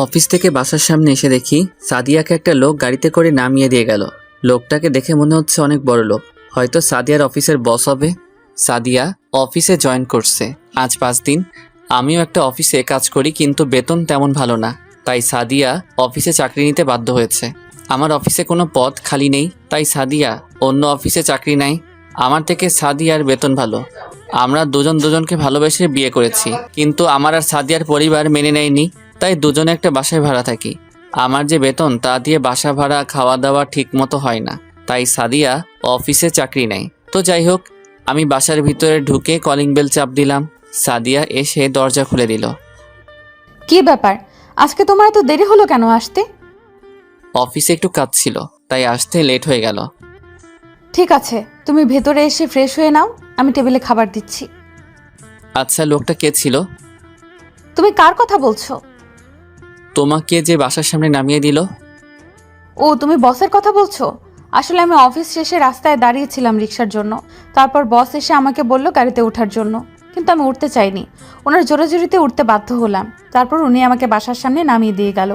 Office থেকে বাসার সামনে এসে দেখি সাদিয়াকে একটা লোক গাড়িতে করে নামিয়ে দিয়ে গেল। লোকটাকে দেখে মনে হচ্ছে অনেক বড় লোক, হয়তো সাদিয়ার অফিসের বস হবে। সাদিয়া অফিসে জয়েন করছে আজ 5 দিন। আমিও একটা অফিসে কাজ করি, কিন্তু বেতন তেমন ভালো না, তাই সাদিয়া অফিসে চাকরি নিতে বাধ্য হয়েছে। আমার অফিসে কোনো পদ খালি নেই, তাই সাদিয়া অন্য অফিসে চাকরি নেয়। আমার থেকে সাদিয়ার বেতন ভালো। আমরা দুজন দুজনকে ভালোবেসে বিয়ে করেছি, কিন্তু আমার আর সাদিয়ার পরিবার মেনে নেয়নি, তাই দুজনে একটা বাসায় ভাড়া থাকি। আমার যে বেতন তা দিয়ে বাসা ভাড়া খাওয়া দাওয়া ঠিক মতো হয় না, তাই সাদিয়া অফিসে চাকরি নেয়। তো যাই হোক, আমি বাসার ভিতরে ঢুকে কলিং বেল চাপ দিলাম। সাদিয়া এসে দরজা খুলে দিল। কি ব্যাপার, আজকে তোমার এত দেরি হলো কেন আসতে? অফিসে একটু কাজ ছিল, তাই আসতে লেট হয়ে গেল। ঠিক আছে, তুমি ভেতরে এসে ফ্রেশ হয়ে নাও, আমি টেবিলে খাবার দিচ্ছি। আচ্ছা, লোকটা কে ছিল? তুমি কার কথা বলছো? তোমাকে যে বাসার সামনে নামিয়ে দিল। ও, তুমি বসের কথা বলছো? আসলে আমি অফিস শেষে রাস্তায় দাঁড়িয়েছিলাম রিক্সার জন্য। তারপর বস এসে আমাকে বলল গাড়িতে ওঠার জন্য, কিন্তু আমি উঠতে চাইনি। ওনার জোরাজুরিতে উঠতে বাধ্য হলাম। তারপর উনি আমাকে বাসার সামনে নামিয়ে দিয়ে গেল।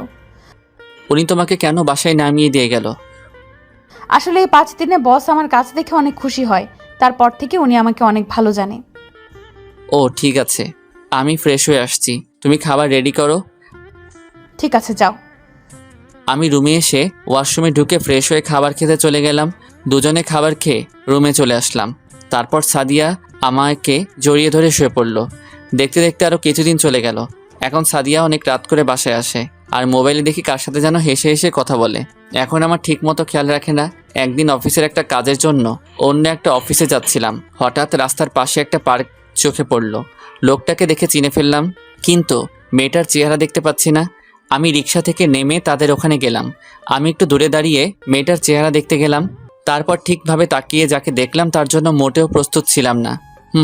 উনি তোমাকে কেন বাসায় নামিয়ে দিয়ে গেল? আসলে এই 5 দিনে বস আমার কাজ দেখে অনেক খুশি হয়। তারপর থেকে উনি আমাকে অনেক ভালো জানে। ও ঠিক আছে, আমি ফ্রেশ হয়ে আসছি, তুমি খাবার রেডি করো। ঠিক আছে, যাও। আমি রুমে এসে ওয়াশরুমে ঢুকে ফ্রেশ হয়ে খাবার খেতে চলে গেলাম। দুজনে খাবার খেয়ে রুমে চলে আসলাম। তারপর সাদিয়া আমাকে জড়িয়ে ধরে শুয়ে পড়ল। দেখতে দেখতে আরও কিছুদিন চলে গেল। এখন সাদিয়া অনেক রাত করে বাসায় আসে, আর মোবাইলে দেখি কার সাথে যেন হেসে হেসে কথা বলে। এখন আমার ঠিক মতো খেয়াল রাখে না। একদিন অফিসের একটা কাজের জন্য অন্য একটা অফিসে যাচ্ছিলাম, হঠাৎ রাস্তার পাশে একটা পার্ক চোখে পড়ল। লোকটাকে দেখে চিনে ফেললাম, কিন্তু মেয়েটার চেহারা দেখতে পাচ্ছি না। আমি রিক্সা থেকে নেমে তাদের ওখানে গেলাম। আমি একটু দূরে দাঁড়িয়ে মেয়েটার চেহারা দেখতে গেলাম। তারপর ঠিকভাবে তাকিয়ে যাকে দেখলাম তার জন্য মোটেও প্রস্তুত ছিলাম না।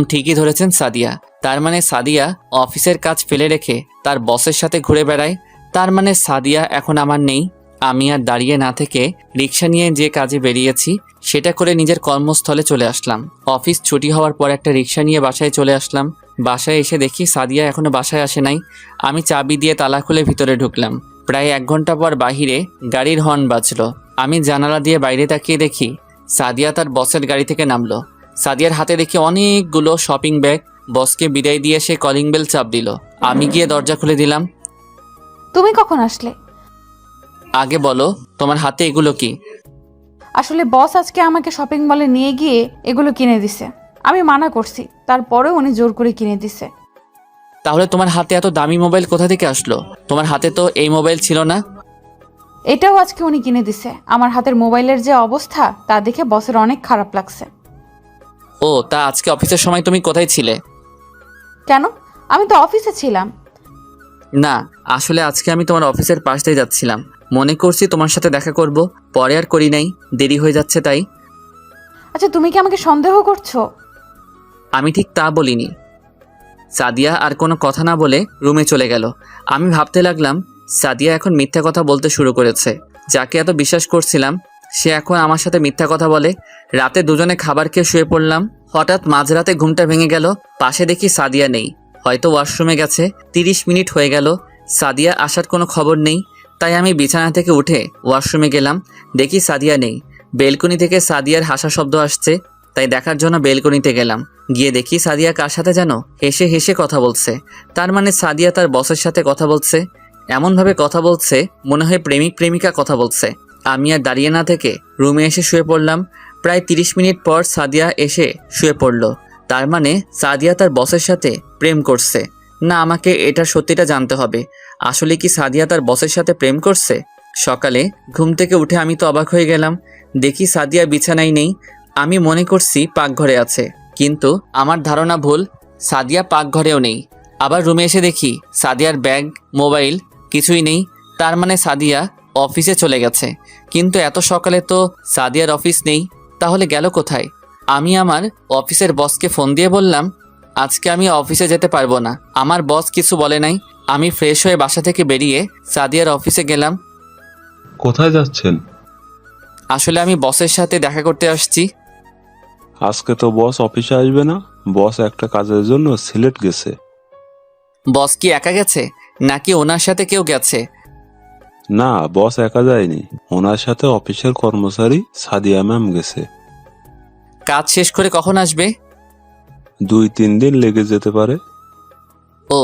ঠিকই ধরেছেন, সাদিয়া। তার মানে সাদিয়া অফিসের কাজ ফেলে রেখে তার বসের সাথে ঘুরে বেড়ায়। তার মানে সাদিয়া এখন আমার নেই। আমি আর দাঁড়িয়ে না থেকে রিক্সা নিয়ে যে কাজে বেরিয়েছি সেটা করে নিজের কর্মস্থলে চলে আসলাম। অফিস ছুটি হওয়ার পর একটা রিক্সা নিয়ে বাসায় চলে আসলাম। বাসায় এসে দেখি সাদিয়া এখনো বাসায় আসে নাই। আমি চাবি দিয়ে তালা খুলে ভিতরে ঢুকলাম। প্রায় 1 ঘন্টা পর বাহিরে গাড়ির হর্ন বাজলো। আমি জানালা দিয়ে বাইরে তাকিয়ে দেখি সাদিয়া তার বসের গাড়ি থেকে নামলো। সাদিয়ার হাতে দেখি অনেকগুলো শপিং ব্যাগ। বসকে বিদায় দিয়ে সে কলিং বেল চাপ দিল। আমি গিয়ে দরজা খুলে দিলাম। তুমি কখন আসলে? আগে বলো, তোমার হাতে এগুলো কি? আসলে বস আজকে আমাকে শপিং মলে নিয়ে গিয়ে এগুলো কিনে দিছে। আমি মানা করছি, তারপরেও উনি জোর করে কিনে দিছে। তাহলে তোমার হাতে এত দামি মোবাইল কোথা থেকে আসলো? তোমার হাতে তো এই মোবাইল ছিল না। এটাও আজকে উনি কিনে দিছে। আমার হাতের মোবাইলের যে অবস্থা তা দেখে বসের অনেক খারাপ লাগছে। ও, তা আজকে অফিসের সময় তুমি কোথায় ছিলে? কেন? আমি তো অফিসে ছিলাম। না, আসলে আজকে আমি তোমার অফিসের পাশ দিয়ে যাচ্ছিলাম। মনে করছি তোমার সাথে দেখা করব, পরে আর করি নাই, দেরি হয়ে যাচ্ছে তাই। আচ্ছা, তুমি কি আমাকে সন্দেহ করছো? আমি ঠিক তা বলিনি। সাদিয়া আর কোনো কথা না বলে রুমে চলে গেল। আমি ভাবতে লাগলাম, সাদিয়া এখন মিথ্যা কথা বলতে শুরু করেছে। যাকে এত বিশ্বাস করছিলাম সে এখন আমার সাথে মিথ্যা কথা বলে। রাতে দুজনে খাবার খেয়ে শুয়ে পড়লাম। হঠাৎ মাঝরাতে ঘুমটা ভেঙে গেল। পাশে দেখি সাদিয়া নেই, হয়তো ওয়াশরুমে গেছে। 30 মিনিট হয়ে গেল, সাদিয়া আসার কোনো খবর নেই। তাই আমি বিছানা থেকে উঠে ওয়াশরুমে গেলাম। দেখি সাদিয়া নেই। বেলকনি থেকে সাদিয়ার হাসা শব্দ আসছে, তাই দেখার জন্য বেলকনিতে গেলাম। গিয়ে দেখি সাদিয়া কার সাথে যেন হেসে হেসে কথা বলছে। তার মানে সাদিয়া তার বসের সাথে কথা বলছে। এমনভাবে কথা বলছে মনে হয় প্রেমিক প্রেমিকা কথা বলছে। আমি আর দাঁড়িয়ে না থেকে রুমে এসে শুয়ে পড়লাম। প্রায় 30 মিনিট পর সাদিয়া এসে শুয়ে পড়ল। তার মানে সাদিয়া তার বসের সাথে প্রেম করছে। না, আমাকে এটা সত্যিটা জানতে হবে। আসলে কি সাদিয়া তার বসের সাথে প্রেম করছে? সকালে ঘুম থেকে উঠে আমি তো অবাক হয়ে গেলাম। দেখি সাদিয়া বিছানায় নেই। আমি মনে করছি পাকঘরে আছে, কিন্তু আমার ধারণা ভুল। সাদিয়া পাকঘরেও নেই। আবার রুমে এসে দেখি সাদিয়ার ব্যাগ, মোবাইল কিছুই নেই। তার মানে সাদিয়া অফিসে চলে গেছে। কিন্তু এত সকালে তো সাদিয়ার অফিস নেই, তাহলে গেল কোথায়? আমি আমার অফিসের বসকে ফোন দিয়ে বললাম, আজকে আমি অফিসে যেতে পারবো না। আমার বস কিছু বলে নাই। আমি ফ্রেশ হয়ে বাসা থেকে বেরিয়ে সাদিয়ার অফিসে গেলাম। কোথায় যাচ্ছেন? আসলে আমি বসের সাথে দেখা করতে আসছি। আজকে তো বস অফিসে আসবে না, বস একটা কাজের জন্য সিলেট গেছে। বস কি একা গেছে নাকি ওনার সাথে কেউ গেছে? না, বস একা যায়নি, ওনার সাথে অফিসের কর্মচারী সাদিয়া ম্যাম গেছে। কাজ শেষ করে কখন আসবে? 2-3 দিন লেগে যেতে পারে। ও।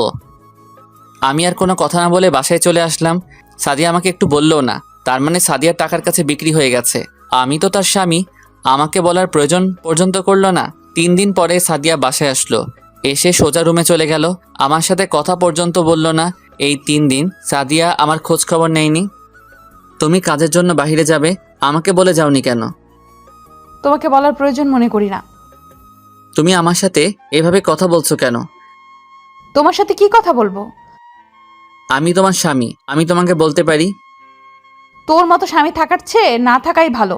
আমি আর কোনো কথা না বলে বাসায় চলে আসলাম। সাদিয়া আমাকে একটু বললো না, তার মানে সাদিয়ার টাকার কাছে বিক্রি হয়ে গেছে। আমি তো তার স্বামী, আমাকে বলার প্রয়োজন পর্যন্ত করলো না। 3 দিন পরে সাদিয়া বাসায় আসলো, এসে সোজা রুমে চলে গেল, আমার সাথে কথা পর্যন্ত বললো না। এই 3 দিন সাদিয়া আমার খোঁজ খবর নেয়নি। তুমি কাজের জন্য বাইরে যাবে, আমাকে বলে যাওনি কেন? তোমাকে বলার প্রয়োজন মনে করি না। তুমি আমার সাথে এভাবে কথা বলছো কেন? তোমার সাথে কি কথা বলবো? আমি তোমার স্বামী, আমি তোমাকে বলতে পারি। তোর মতো স্বামী থাকার চেয়ে না থাকাই ভালো।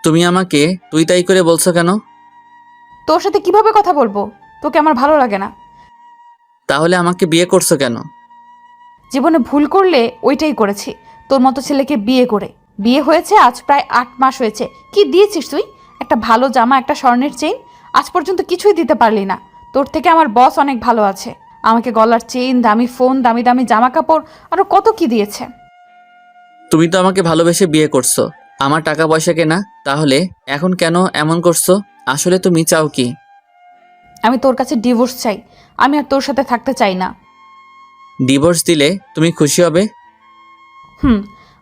তুমি আমাকে তুই তাই করে বলছো কেন? তোর সাথে কিভাবে কথা বলবো? তোকে আমার ভালো লাগে না। তাহলে আমাকে বিয়ে করছো কেন? জীবনে ভুল করলে ওইটাই করেছি, তোর মতো ছেলেকে বিয়ে করে। বিয়ে হয়েছে আজ প্রায় 8 মাস হয়েছে। কি দিয়েছিস তুই? একটা ভালো জামা, একটা স্বর্ণের চেইন, আজ পর্যন্ত কিছুই দিতে পারলি না। তোর থেকে আমার বস অনেক ভালো আছে, আমাকে গলার চেইন, দামি ফোন, দামি দামি জামা কাপড়, আরো কত কি দিয়েছে। তুমি তো আমাকে ভালোবেসে বিয়ে করছো, আমার টাকা পয়সা কেনা, তাহলে এখন কেন এমন করছো? আসলে তুমি চাও কি? আমি তোর কাছে ডিভোর্স চাই, আমি আর তোর সাথে থাকতে চাই না। ডিভোর্স দিলে তুমি খুশি হবে?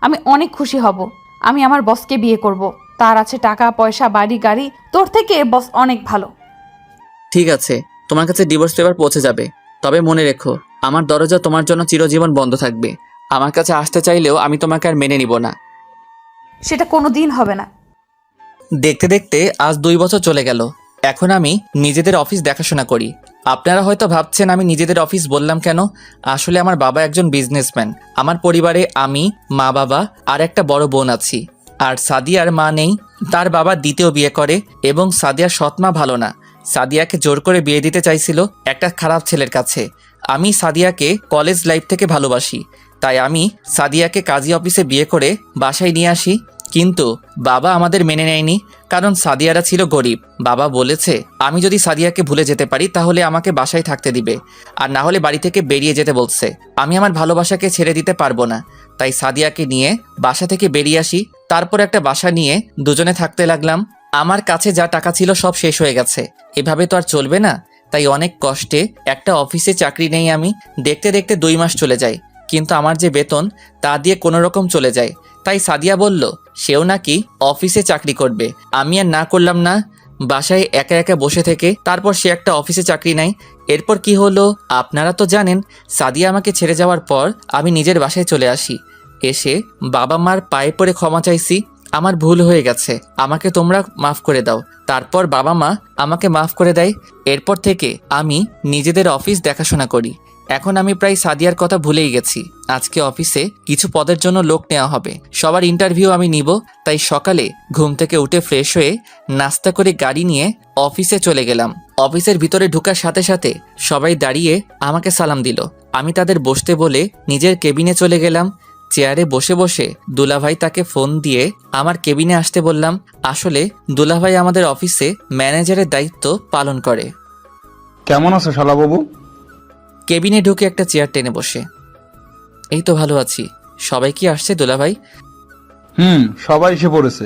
আমি অনেক খুশি হব। আমি আমার বসকে বিয়ে করব, তার আছে টাকা পয়সা, বাড়ি গাড়ি। তোর থেকে বস অনেক ভালো। ঠিক আছে, তোমার কাছে ডিভোর্স পেপার পৌঁছে যাবে, তবে মনে রেখো আমার দরজা তোমার জন্য চিরজীবন বন্ধ থাকবে। আমার কাছে আসতে চাইলেও আমি তোমাকে আর মেনে নিব না। সেটা কোনো দিন হবে না। দেখতে দেখতে আজ 2 বছর চলে গেল। এখন আমি নিজেদের অফিস দেখাশোনা করি। আপনারা হয়তো ভাবছেন আমি নিজেদের অফিস বললাম কেন। আসলে আমার বাবা একজন বিজনেসম্যান। আমার পরিবারে আমি, মা, বাবা আর একটা বড় বোন আছি। আর সাদিয়ার মা নেই, তার বাবা দ্বিতীয় বিয়ে করে এবং সাদিয়ার সৎ মা ভালো না। সাদিয়াকে জোর করে বিয়ে দিতে চাইছিল একটা খারাপ ছেলের কাছে। আমি সাদিয়াকে কলেজ লাইফ থেকে ভালোবাসি, তাই আমি সাদিয়াকে কাজী অফিসে বিয়ে করে বাসায় নিয়ে আসি। কিন্তু বাবা আমাদের মেনে নেয়নি, কারণ সাদিয়ারা ছিল গরিব। বাবা বলেছে আমি যদি সাদিয়াকে ভুলে যেতে পারি তাহলে আমাকে বাসায় থাকতে দিবে, আর না হলে বাড়ি থেকে বেরিয়ে যেতে বলছে। আমি আমার ভালোবাসাকে ছেড়ে দিতে পারবো না, তাই সাদিয়াকে নিয়ে বাসা থেকে বেরিয়ে আসি। তারপর একটা বাসা নিয়ে দুজনে থাকতে লাগলাম। আমার কাছে যা টাকা ছিল সব শেষ হয়ে গেছে, এভাবে তো আর চলবে না। তাই অনেক কষ্টে একটা অফিসে চাকরি নেই আমি। দেখতে দেখতে 2 মাস চলে যায়, কিন্তু আমার যে বেতন তা দিয়ে কোনো রকম চলে যায়। তাই সাদিয়া বলল সেও নাকি অফিসে চাকরি করবে। আমি আর না করলাম না, বাসায় একা একা বসে থেকে তারপর সে একটা অফিসে চাকরি নেয়। এরপর কি হলো আপনারা তো জানেন। সাদিয়া আমাকে ছেড়ে যাওয়ার পর আমি নিজের বাসায় চলে আসি। এসে বাবা মার পায়ে পড়ে ক্ষমা চাইছি, আমার ভুল হয়ে গেছে, আমাকে তোমরা মাফ করে দাও। তারপর বাবা মা আমাকে মাফ করে দেয়। এরপর থেকে আমি নিজেদের অফিস দেখাশোনা করি। এখন আমি প্রায় সাদিয়ার কথা ভুলেই গেছি। আজকে অফিসে কিছু পদের জন্য লোক নেওয়া হবে, সবার ইন্টারভিউ আমি নিব। তাই সকালে ঘুম থেকে উঠে ফ্রেশ হয়ে নাস্তা করে গাড়ি নিয়ে অফিসে চলে গেলাম। অফিসের ভিতরে ঢোকার সাথে সাথে সবাই দাঁড়িয়ে আমাকে সালাম দিল। আমি তাদের বসতে বলে নিজের কেবিনে চলে গেলাম। চেয়ারে বসে বসে দুলাভাই তাকে ফোন দিয়ে আমার কেবিনে আসতে বললাম। আসলে দুলাভাই আমাদের অফিসে ম্যানেজারের দায়িত্ব পালন করে। কেমন আছো শালাবাবু? কেবিনে ঢুকে একটা চেয়ার টেনে বসে, এই তো ভালো আছি। সবাই কি আসছে দুলাভাই? সবাই এসে পড়েছে।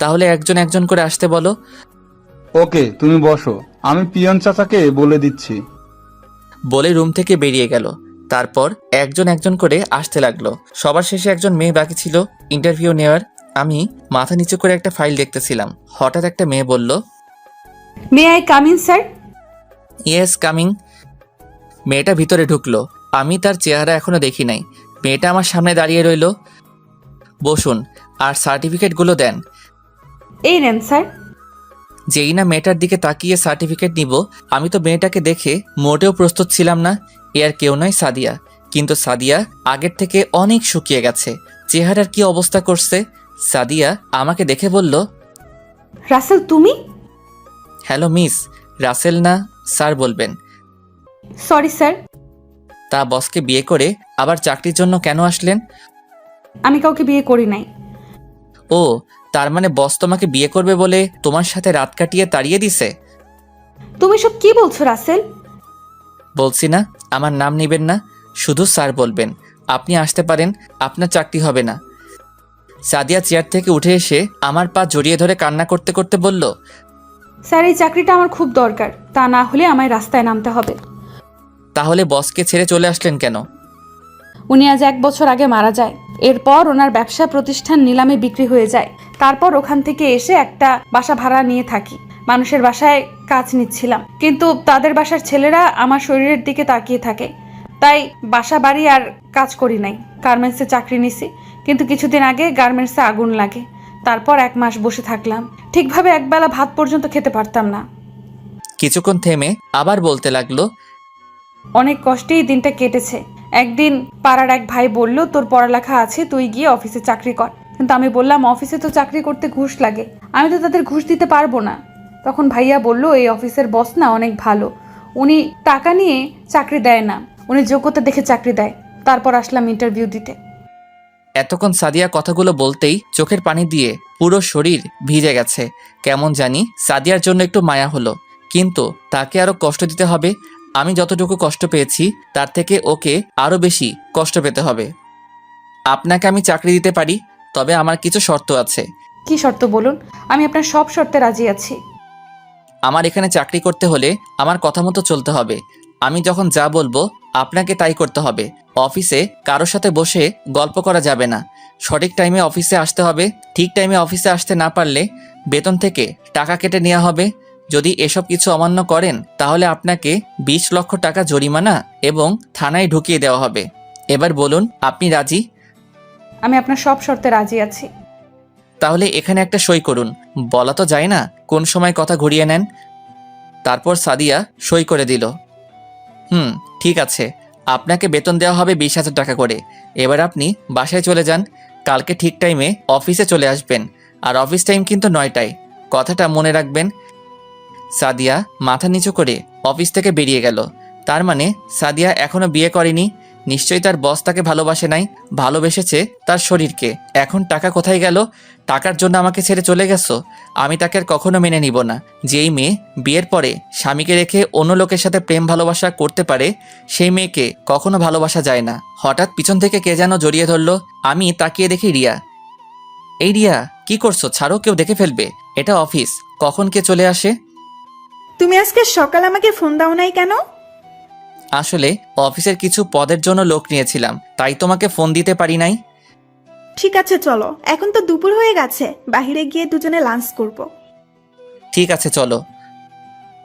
তাহলে একজন একজন করে আসতে বলো। ওকে, তুমি বসো, আমি পিয়ন চাচাকে বলে দিচ্ছি। বলে রুম থেকে বেরিয়ে গেল। তারপর একজন একজন করে আসতে লাগলো। সবার শেষে একজন মেয়ে বাকি ছিল ইন্টারভিউ নেওয়ার। আমি মাথা নিচু করে একটা ফাইল দেখতেছিলাম। হঠাৎ একটা মেয়ে বলল, may I come in sir? Yes coming. মেয়েটা ভিতরে ঢুকলো। আমি তার চেহারা এখনো দেখি নাই। মেয়েটা আমার সামনে দাঁড়িয়ে রইল। বসুন আর সার্টিফিকেটগুলো দেন। এই নেন স্যার। যেই না মেয়েটার দিকে তাকিয়ে সার্টিফিকেট নিব, আমি তো মেয়েটাকে দেখে মোটেও প্রস্তুত ছিলাম না। এ আর কেউ নয়, সাদিয়া। কিন্তু সাদিয়া আগের থেকে অনেক শুকিয়ে গেছে, চেহারার কি অবস্থা করছে। সাদিয়া আমাকে দেখে বলল, রাসেল তুমি? Hello miss. রাসেল না স্যার বলবেন। Sorry sir. তা বসকে বিয়ে করে আবার চাকরির জন্য কেন আসলেন? আমি কাউকে বিয়ে করি নাই। ও, তার মানে বস তোমাকে বিয়ে করবে বলে তোমার সাথে রাত কাটিয়ে তাড়িয়ে দিছে? তুমি সব কি বলছো রাসেল? বলছি না আমার নাম নিবেন না, শুধু স্যার বলবেন। আপনি আসতে পারেন, আপনার চাকরি হবে না। সাদিয়া চেয়ার থেকে উঠে এসে আমার পা জড়িয়ে ধরে কান্না করতে করতে বলল, স্যার এই চাকরিটা আমার খুব দরকার, তা না হলে আমায় রাস্তায় নামতে হবে। তাহলে বসকে ছেড়ে চলে আসলেন কেন? উনি আজ 1 বছর আগে মারা যায়। এরপর ওনার ব্যবসা প্রতিষ্ঠান নিলামে বিক্রি হয়ে যায়। তারপর ওখান থেকে এসে একটা বাসা ভাড়া নিয়ে থাকি। মানুষের বাসায় কাজ নিচ্ছিলাম, কিন্তু তাদের বাসার ছেলেরা আমার শরীরের দিকে তাকিয়ে থাকে, তাই বাসা বাড়ি আর কাজ করি নাই। গার্মেন্টসে চাকরি নিছি, কিন্তু কিছুদিন আগে গার্মেন্টসে আগুন লাগে। তারপর 1 মাস বসে থাকলাম, ঠিকভাবে একবেলা ভাত পর্যন্ত খেতে পারতাম না। কিছুক্ষণ থেমে আবার বলতে লাগলো, অনেক কষ্টেই দিনটা কেটেছে। একদিন পাড়ার এক ভাই বলল, তোর পড়ালেখা আছে, তুই গিয়ে অফিসে চাকরি কর। কিন্তু আমি বললাম, অফিসে তো চাকরি করতে ঘুষ লাগে, আমি তো তাদের ঘুষ দিতে পারবো না। তখন ভাইয়া বলল, এই অফিসের বস না অনেক ভালো, উনি টাকা নিয়ে চাকরি দেয় না, উনি যোগ্যতা দেখে চাকরি দেয়। তারপর আসলাম ইন্টারভিউ দিতে। এতক্ষণ সাদিয়া কথাগুলো বলতেই চোখের পানি দিয়ে পুরো শরীর ভিজে গেছে। কেমন জানি সাদিয়ার জন্য একটু মায়া হলো, কিন্তু তাকে আরো কষ্ট দিতে হবে। আমি যতটুকু কষ্ট পেয়েছি তার থেকে ওকে আরো বেশি কষ্ট পেতে হবে। আপনাকে আমি চাকরি দিতে পারি, তবে আমার কিছু শর্ত আছে। কি শর্ত বলুন, আমি আপনার সব শর্তে রাজি আছি। আমার এখানে চাকরি করতে হলে আমার কথা মতো চলতে হবে। আমি যখন যা বলবো আপনাকে তাই করতে হবে। অফিসে কারোর সাথে বসে গল্প করা যাবে না। সঠিক টাইমে অফিসে আসতে হবে। ঠিক টাইমে অফিসে আসতে না পারলে বেতন থেকে টাকা কেটে নেওয়া হবে। যদি এসব কিছু অমান্য করেন তাহলে আপনাকে 20 লক্ষ টাকা জরিমানা এবং থানায় ঢুকিয়ে দেওয়া হবে। এবার বলুন, আপনি রাজি? আমি আপনার সব শর্তে রাজি আছি। তাহলে এখানে একটা সই করুন। বলা তো যায় না কোন সময় কথা ঘুরিয়ে নেন। তারপর সাদিয়া সই করে দিল। ঠিক আছে, আপনাকে বেতন দেওয়া হবে 20,000 টাকা করে। এবার আপনি বাসায় চলে যান। কালকে ঠিক টাইমে অফিসে চলে আসবেন, আর অফিস টাইম কিন্তু 9টায়। কথাটা মনে রাখবেন। সাদিয়া মাথা নিচু করে অফিস থেকে বেরিয়ে গেল। তার মানে সাদিয়া এখনো বিয়ে করেনি। নিশ্চয়ই তার বস তাকে ভালোবাসে নাই, ভালোবেসেছে তার শরীরকে। এখন টাকা কোথায় গেল? টাকার জন্য আমাকে ছেড়ে চলে গেছো? আমি তাকে আর কখনো মেনে নিব না। যেই মেয়ে বিয়ের পরে স্বামীকে রেখে অন্য লোকের সাথে প্রেম ভালোবাসা করতে পারে, সেই মেয়েকে কখনো ভালোবাসা যায় না। হঠাৎ পিছন থেকে কে যেন জড়িয়ে ধরলো। আমি তাকিয়ে দেখি রিয়া। এই রিয়া, কি করছো? ছাড়ো, কেউ দেখে ফেলবে। এটা অফিস, কখন কে চলে আসে। তুমি আজকে সকাল আমাকে ফোন দাও নাই কেন? আসলে অফিসের কিছু পদের জন্য লোক নিয়েছিলাম, তাই তোমাকে ফোন দিতে পারি নাই। ঠিক আছে চলো, এখন তো দুপুর হয়ে গেছে, বাইরে গিয়ে দুজনে লাঞ্চ করব। ঠিক আছে চলো।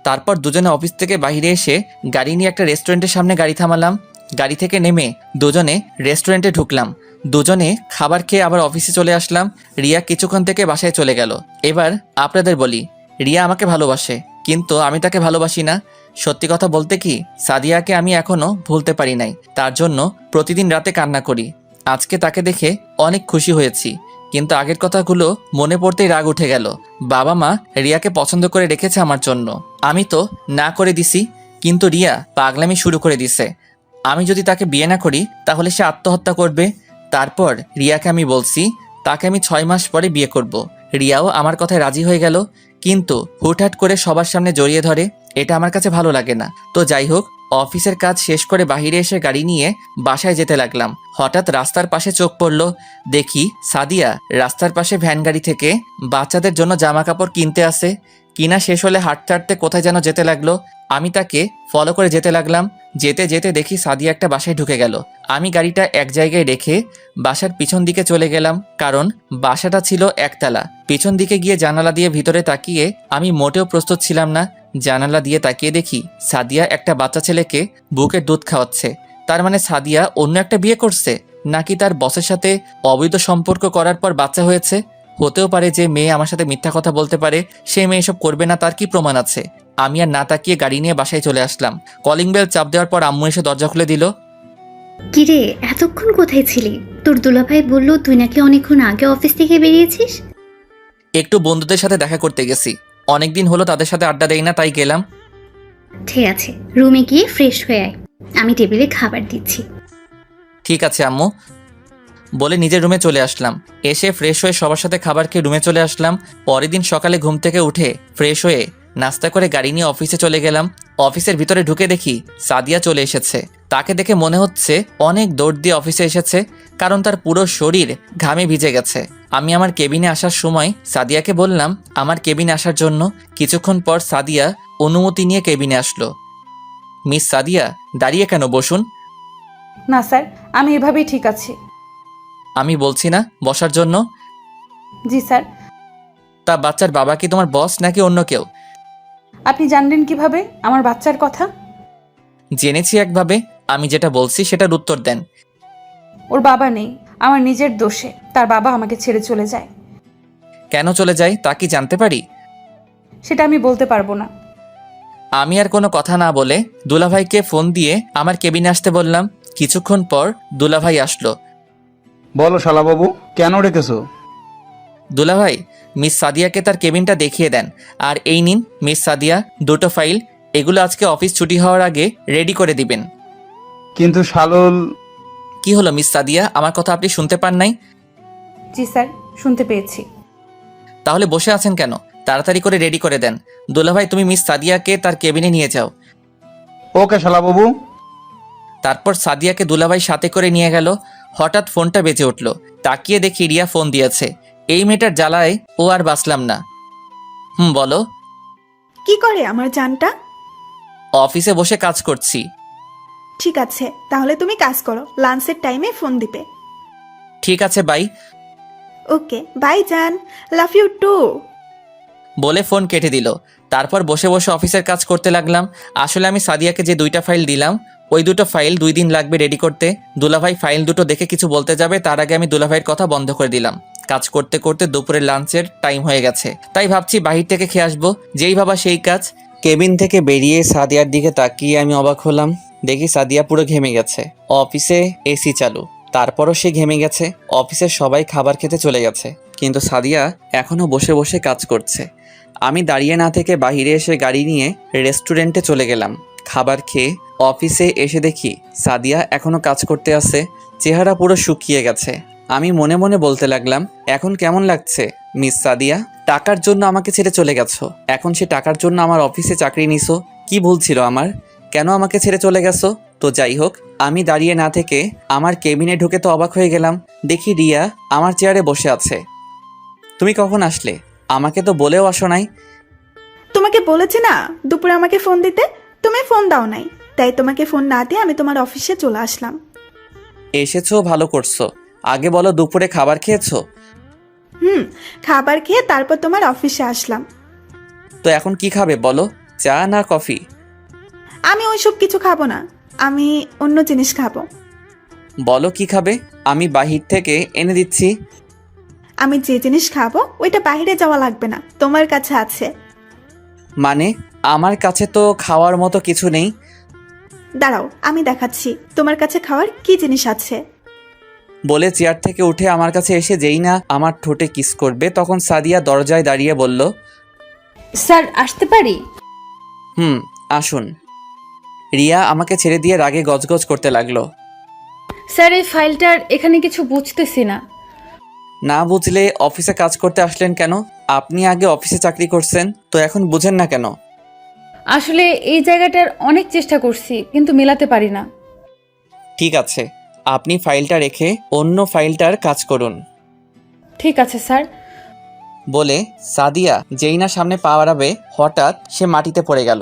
তারপর দুজনে অফিস থেকে বাইরে এসে গাড়ি নিয়ে একটা রেস্টুরেন্টের সামনে গাড়ি থামালাম। গাড়ি থেকে নেমে দুজনে রেস্টুরেন্টে ঢুকলাম। দুজনে খাবার খেয়ে আবার অফিসে চলে আসলাম। রিয়া কিছুক্ষণ থেকে বাসায় চলে গেল। এবার আপনাদের বলি, রিয়া আমাকে ভালোবাসে, কিন্তু আমি তাকে ভালোবাসি না। সত্যি কথা বলতে কি, সাদিয়াকে আমি এখনো ভুলতে পারি নাই। তার জন্য প্রতিদিন রাতে কান্না করি। আজকে তাকে দেখে অনেক খুশি হয়েছি, কিন্তু আগের কথাগুলো মনে পড়তেই রাগ উঠে গেল। বাবা মা রিয়াকে পছন্দ করে রেখেছে আমার জন্য, আমি তো না করে দিছি, কিন্তু রিয়া পাগলামি শুরু করে দিছে। আমি যদি তাকে বিয়ে না করি তাহলে সে আত্মহত্যা করবে। তারপর রিয়াকে আমি বলছি তাকে আমি 6 মাস পরে বিয়ে করব। রিয়াও আমার কথায় রাজি হয়ে গেল, কিন্তু হুটহাট করে সবার সামনে জড়িয়ে ধরে। এটা আমার কাছে ভালো লাগে না। তো যাই হোক, অফিসের কাজ শেষ করে বাইরে এসে গাড়ি নিয়ে বাসায় যেতে লাগলাম। হঠাৎ রাস্তার পাশে চোখ পড়ল। দেখি সাদিয়া রাস্তার পাশে ভ্যান গাড়ি থেকে বাচ্চাদের জন্য জামা কাপড় কিনতে আসে। কিনা শেষ হলে হাঁটতে হাঁটতে কোথায় যেন যেতে লাগলো। আমি তাকে ফলো করে যেতে লাগলাম। যেতে যেতে দেখি সাদিয়া একটা বাসায় ঢুকে গেল। আমি গাড়িটা এক জায়গায় রেখে বাসার পিছন দিকে চলে গেলাম, কারণ বাসাটা ছিল একতলা। পিছন দিকে গিয়ে জানালা দিয়ে ভিতরে তাকিয়ে আমি মোটেও প্রস্তুত ছিলাম না। জানালা দিয়ে তাকিয়ে দেখি সাদিয়া একটা বাচ্চা ছেলেকে বুকের দুধ খাওয়াচ্ছে। তার মানে সাদিয়া অন্য একটা বিয়ে করছে, নাকি তার বসের সাথে অবৈধ সম্পর্ক করার পর বাচ্চা হয়েছে। হতেও পারে যে মেয়ে আমার সাথে মিথ্যা কথা বলতে পারে, সেই মেয়ে এসব করবে না, তার কি প্রমাণ আছে? আমি আর না তাকিয়ে গাড়ি নিয়ে বাসায় চলে আসলাম। কলিং বেল চাপ দেওয়ার পর আম্মু এসে দরজা খুলে দিল। কিরে, এতক্ষণ কোথায় ছিলি? তোর দুলাভাই বললো তুই নাকি অনেকক্ষণ আগে অফিস থেকে বেরিয়েছিস। একটু বন্ধুদের সাথে দেখা করতে গেছি, অনেকদিন হলো তাদের সাথে আড্ডা দেই না, তাই গেলাম। ঠিক আছে, রুমে গিয়ে ফ্রেশ হয়ে আয়, আমি টেবিলে খাবার দিচ্ছি। ঠিক আছে আম্মু, বলে নিজের রুমে চলে আসলাম। এসে ফ্রেশ হয়ে সবার সাথে খাবার খেয়ে রুমে চলে আসলাম। পরের দিন সকালে ঘুম থেকে উঠে ফ্রেশ হয়ে নাস্তা করে গাড়ি নিয়ে অফিসে চলে গেলাম। অফিসের ভিতরে ঢুকে দেখি সাদিয়া চলে এসেছে। তাকে দেখে মনে হচ্ছে অনেক দৌড় দিয়ে অফিসে এসেছে, কারণ তার পুরো শরীর ঘামে ভিজে গেছে। আমি আমার কেবিনে আসার সময় সাদিয়াকে বললাম আমার কেবিনে আসার জন্য। কিছুক্ষণ পর সাদিয়া অনুমতি নিয়ে কেবিনে আসলো। মিস সাদিয়া, দাঁড়িয়ে কেন, বসুন। না স্যার, আমি এভাবেই ঠিক আছি। আমি বলছি না বসার জন্য? জি স্যার। তা বাচ্চার বাবা কি তোমার বস নাকি অন্য কেউ? আপনি জানলেন কিভাবে আমার বাচ্চার কথা? জেনেছি একভাবে, আমি যেটা বলছি সেটার উত্তর দেন। ওর বাবা নেই, আমার নিজের দোষে তার বাবা আমাকে ছেড়ে চলে যায়। কেন চলে যায় তা কি জানতে পারি? সেটা আমি বলতে পারবো না। আমি আর কোনো কথা না বলে দুলাভাইকে ফোন দিয়ে আমার কেবিনে আসতে বললাম। কিছুক্ষণ পর দুলাভাই আসলো। বলো শালাবাবু, কেন রেখেছো? দুলাভাই, মিস সাদিয়াকে তার কেবিনটা দেখিয়ে দেন। আর এই নিন মিস সাদিয়া, দুটো ফাইল। এগুলো আজকে অফিস ছুটি হওয়ার আগে রেডি করে দিবেন। কিন্তু শালুল। কি হলো মিস সাদিয়া, আমার কথা আপনি শুনতে পান নাই? জি স্যার, শুনতে পেয়েছি। তাহলে বসে আছেন কেন? তাড়াতাড়ি করে রেডি করে দেন। দুলাভাই, তুমি মিস সাদিয়াকে তার কেবিনে নিয়ে যাও। ওকে শালাবাবু। তারপর সাদিয়াকে দুলাভাই সাথে করে নিয়ে গেল। হঠাৎ ফোনটা বেজে উঠল। তাকিয়ে দেখি রিয়া ফোন দিয়েছে। এই মেয়েটার জ্বালায় ও আর বাঁচলাম না। বলো। কি করে আমার জানটা? অফিসে বসে কাজ করছি। ঠিক আছে, তাহলে তুমি কাজ করো, লাঞ্চের টাইমে ফোন দিবে। ঠিক আছে, বাই। ওকে বাই জান, লাভ ইউ টু। বলে ফোন কেটে দিল। তারপর বসে বসে অফিসের কাজ করতে লাগলাম। আসলে আমি সাদিয়াকে যে 2টা ফাইল দিলাম, ওই 2টো ফাইল 2 দিন লাগবে রেডি করতে। দুলাভাই ফাইল দুটো দেখে কিছু বলতে যাবে, তার আগে আমি দুলাভাইয়ের কথা বন্ধ করে দিলাম। কাজ করতে করতে দুপুরের লাঞ্চের টাইম হয়ে গেছে, তাই ভাবছি বাহির থেকে খেয়ে আসবো। যেই ভাবা সেই কাজ। কেবিন থেকে বেরিয়ে সাদিয়ার দিকে তাকিয়ে আমি অবাক হলাম। দেখি সাদিয়া পুরো ঘেমে গেছে। অফিসে এসি চালু, তারপরও সে ঘেমে গেছে। অফিসের সবাই খাবার খেতে চলে গেছে, কিন্তু সাদিয়া এখনও বসে বসে কাজ করছে। আমি দাঁড়িয়ে না থেকে বাইরে এসে গাড়ি নিয়ে রেস্টুরেন্টে চলে গেলাম। খাবার খেয়ে অফিসে এসে দেখি সাদিয়া এখনও কাজ করতে আছে। চেহারা পুরো শুকিয়ে গেছে। আমি মনে মনে বলতে লাগলাম, এখন কেমন লাগছে মিস সাদিয়া? টাকার জন্য আমাকে ছেড়ে চলে গেছো, এখন সে টাকার জন্য আমার অফিসে চাকরি নিছো। কি ভুল ছিল আমার? কেন আমাকে ছেড়ে চলে গেছো? তো যাই হোক, আমি দাঁড়িয়ে না থেকে আমার কেবিনে ঢুকে তো অবাক হয়ে গেলাম। দেখি রিয়া আমার চেয়ারে বসে আছে। তুমি কখন আসলে? আমাকে তো বলেও আসো নাই। তোমাকে বলেছি না দুপুরে আমাকে ফোন দিতে, তুমি ফোন দাও নাই, তাই তোমাকে ফোন না দিয়ে আমি তোমার অফিসে চলে আসলাম। এসেছো, ভালো করছো। আগে বলো দুপুরে খাবার খেয়েছো? খাবার খেয়ে তারপর তোমার অফিসে আসলাম। তো এখন কি খাবে বলো, চা না কফি? আমি ওইসব কিছু খাবো না, আমি অন্য জিনিস খাবো। বলো কি খাবে, আমি বাহির থেকে এনে দিচ্ছি। আমি যে জিনিস খাবো ওইটা বাইরে যাওয়া লাগবে না, তোমার কাছে আছে। মানে আমার কাছে তো খাওয়ার মতো কিছু নেই। দাঁড়াও, আমি দেখাচ্ছি তোমার কাছে খাওয়ার কি জিনিস আছে। বলে চেয়ার থেকে উঠে আমার কাছে এসে যেই না আমার ঠোঁটে কিস করবে, তখন সাদিয়া দরজায় দাঁড়িয়ে বলল, স্যার, আসতে পারি? আসুন। রিয়া আমাকে ছেড়ে দিয়ে রাগে গজগজ করতে লাগলো। স্যার, এই ফাইলটার এখানে কিছু বুঝতেছি না। না বুঝলে অফিসে কাজ করতে আসলেন কেন? আপনি আগে অফিসে চাকরি করছেন, তো এখন বুঝেন না কেন? আসলে এই জায়গাটার অনেক চেষ্টা করছি, কিন্তু মেলাতে পারি না। ঠিক আছে, আপনি ফাইলটা রেখে অন্য ফাইলটার কাজ করুন। ঠিক আছে স্যার। বলে সাদিয়া যেই না সামনে পা বাড়াবে, হঠাৎ সে মাটিতে পড়ে গেল।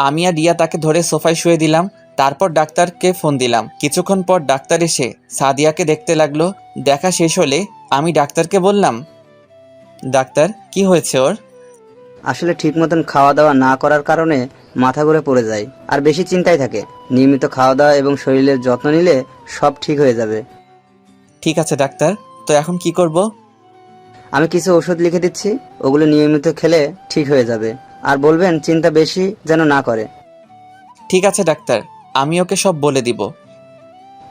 আমি আর রিয়া তাকে ধরে সোফায় শুয়ে দিলাম। তারপর ডাক্তারকে ফোন দিলাম। কিছুক্ষণ পর ডাক্তার এসে সাদিয়াকে দেখতে লাগলো। দেখা শেষ হলে আমি ডাক্তারকে বললাম, ডাক্তার, কি হয়েছে ওর? আসলে ঠিক মতন খাওয়া দাওয়া না করার কারণে মাথা ঘুরে পড়ে যায় আর বেশি চিন্তায় থাকে। নিয়মিত খাওয়া দাওয়া এবং শরীরের যত্ন নিলে সব ঠিক হয়ে যাবে। ঠিক আছে ডাক্তার, তো এখন কি করব? আমি কিছু ওষুধ লিখে দিচ্ছি, ওগুলো নিয়মিত খেলে ঠিক হয়ে যাবে। আর বলবেন চিন্তা বেশি যেন না করে। ঠিক আছে ডাক্তার, আমি ওকে সব বলে দিব।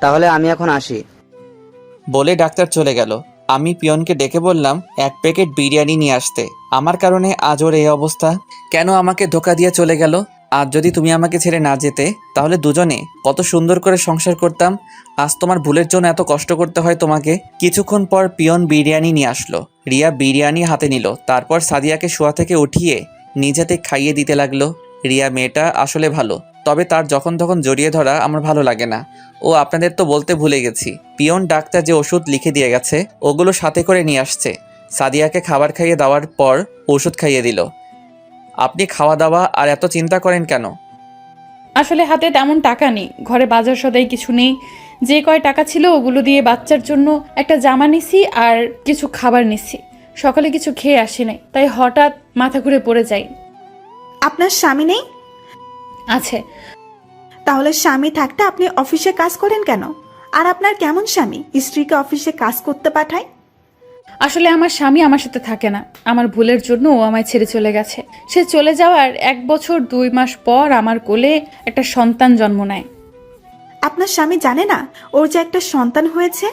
তাহলে আমি এখন আসি। বলে ডাক্তার চলে গেল। আমি পিয়নকে ডেকে বললাম 1 প্যাকেট বিরিয়ানি নিয়ে আসতে। আমার কারণে আজ ওর এই অবস্থা। কেন আমাকে ধোকা দিয়ে চলে গেল? আজ যদি তুমি আমাকে ছেড়ে না যেতে, তাহলে দুজনে কত সুন্দর করে সংসার করতাম। আজ তোমার ভুলের জন্য এত কষ্ট করতে হয় তোমাকে। কিছুক্ষণ পর পিয়ন বিরিয়ানি নিয়ে আসলো। রিয়া বিরিয়ানি হাতে নিল। তারপর সাদিয়াকে শোয়া থেকে উঠিয়ে নিজেতে খাইয়ে দিতে লাগলো। রিয়া মেয়েটা আসলে ভালো, তবে তার যখন তখন জড়িয়ে ধরা আমার ভালো লাগে না। ও আপনাদের তো বলতে ভুলে গেছি, পিয়ন ডাক্তার যে ওষুধ লিখে দিয়ে গেছে ওগুলো সাথে করে নিয়ে আসছে। সাদিয়াকে খাবার খাইয়ে দেওয়ার পর ওষুধ খাইয়ে দিল। আপনি খাওয়া দাওয়া আর এত চিন্তা করেন কেন? আসলে হাতে তেমন টাকা নেই, ঘরে বাজার সদাই কিছু নেই। যে কয় টাকা ছিল ওগুলো দিয়ে বাচ্চার জন্য একটা জামা নিছি আর কিছু খাবার নিছি। সকালে কিছু খেয়ে আসি নাই, তাই হঠাৎ মাথা ঘুরে পড়ে যাই। আপনার স্বামী নেই? আছে। তাহলে স্বামী থাকতে আপনি অফিসে কাজ করেন কেন? আর আপনার কেমন স্বামী স্ত্রীকে অফিসে কাজ করতে পাঠায়? আসলে আমার স্বামী আমার সাথে থাকে না, আমার ভুলের জন্য ও আমায় ছেড়ে চলে গেছে। সে চলে যাওয়ার 1 বছর 2 মাস পর আমার কোলে একটা সন্তান জন্ম নেয়। আপনার স্বামী জানে না ওর যে একটা সন্তান হয়েছে?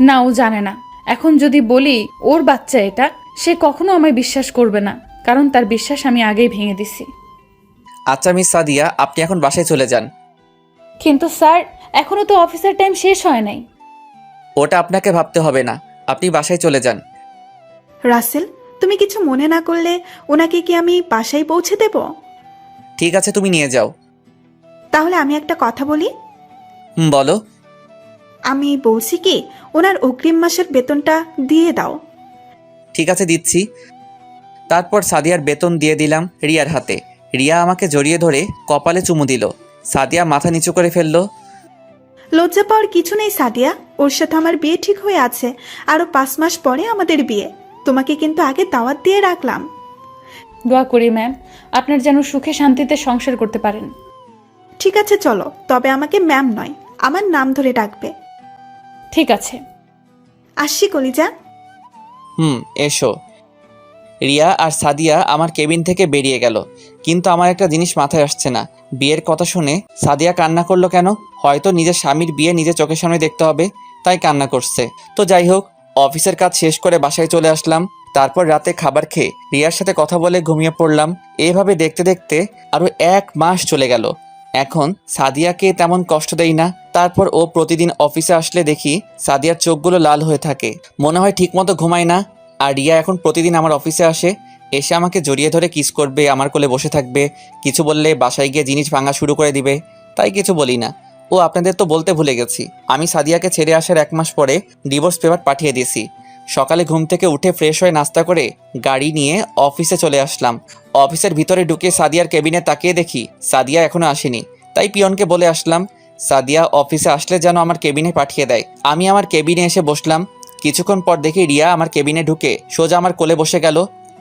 না, ও জানে না। এখন যদি বলি ওর বাচ্চা এটা, সে কখনো আমায় বিশ্বাস করবে না, কারণ তার বিশ্বাস আমি আগেই ভেঙে দিছি। আচ্ছা মিস সাদিয়া, আপনি এখন বাসায় চলে যান। কিন্তু স্যার, এখনো তো অফিসের টাইম শেষ হয় নাই। ওটা আপনাকে ভাবতে হবে না, আপনি বাসায় চলে যান। রাসেল, তুমি কিছু মনে না করলে ওনাকে কি আমি বাসায় পৌঁছে দেব? ঠিক আছে, তুমি নিয়ে যাও। তাহলে আমি একটা কথা বলি। বলো। আমি বলছি কি, ওনার অগ্রিম মাসের বেতনটা দিয়ে দাও। ঠিক আছে, দিচ্ছি। তারপর সাদিয়ার বেতন দিয়ে দিলাম রিয়ার হাতে। রিয়া আমাকে জড়িয়ে ধরে কপালে চুমু দিল। সাদিয়া মাথা নিচু করে ফেলল। লজ্জা পাওয়ার কিছু নেই সাদিয়া, ওর সাথে আমার বিয়ে ঠিক হয়ে আছে। আরো 5 মাস পরে আমাদের বিয়ে। তোমাকে কিন্তু আগে দাওয়াত দিয়ে রাখলাম। দোয়া করি ম্যাম, আপনার যেন সুখে শান্তিতে সংসার করতে পারেন। ঠিক আছে চলো, তবে আমাকে ম্যাম নয়, আমার নাম ধরে ডাকবে। ঠিক আছে। আসছি কলিজা। এসো। রিয়া আর সাদিয়া আমার কেবিন থেকে বেরিয়ে গেল, কিন্তু আমার একটা জিনিস মাথায় আসছে না। বিয়ের কথা শুনে সাদিয়া কান্না করলো কেন? হয়তো নিজের স্বামীর বিয়ে নিজের চোখের সামনে দেখতে হবে, তাই কান্না করছে। তো যাই হোক, অফিসের কাজ শেষ করে বাসায় চলে আসলাম। তারপর রাতে খাবার খেয়ে রিয়ার সাথে কথা বলে ঘুমিয়ে পড়লাম। এভাবে দেখতে দেখতে আরও 1 মাস চলে গেল। এখন সাদিয়াকে তেমন কষ্ট দেই না। তারপর ও প্রতিদিন অফিসে আসলে দেখি সাদিয়ার চোখগুলো লাল হয়ে থাকে, মনে হয় ঠিকমতো ঘুমায় না। আর রিয়া এখন প্রতিদিন আমার অফিসে আসে, এসে আমাকে জড়িয়ে ধরে কিস করবে, আমার কোলে বসে থাকবে। কিছু বললে বাসায় গিয়ে জিনিস ভাঙা শুরু করে দিবে, তাই কিছু বলি না। ও আপনাদের তো বলতে ভুলে গেছি, আমি সাদিয়াকে ছেড়ে আসার 1 মাস পরে ডিভোর্স পেপার পাঠিয়ে দিয়েছি। সকালে ঘুম থেকে উঠে ফ্রেশ হয়ে নাস্তা করে গাড়ি নিয়ে অফিসে চলে আসলাম। অফিসের ভিতরে ঢুকে সাদিয়ার কেবিনে তাকিয়ে দেখি সাদিয়া এখনো আসেনি, তাই পিয়নকে বলে আসলাম সাদিয়া অফিসে আসলে যেন আমার কেবিনে পাঠিয়ে দেয়। আমি আমার কেবিনে এসে বসলাম। কিছুক্ষণ পর দেখি রিয়া আমার কেবিনে ঢুকে সোজা আমার কোলে বসে গেল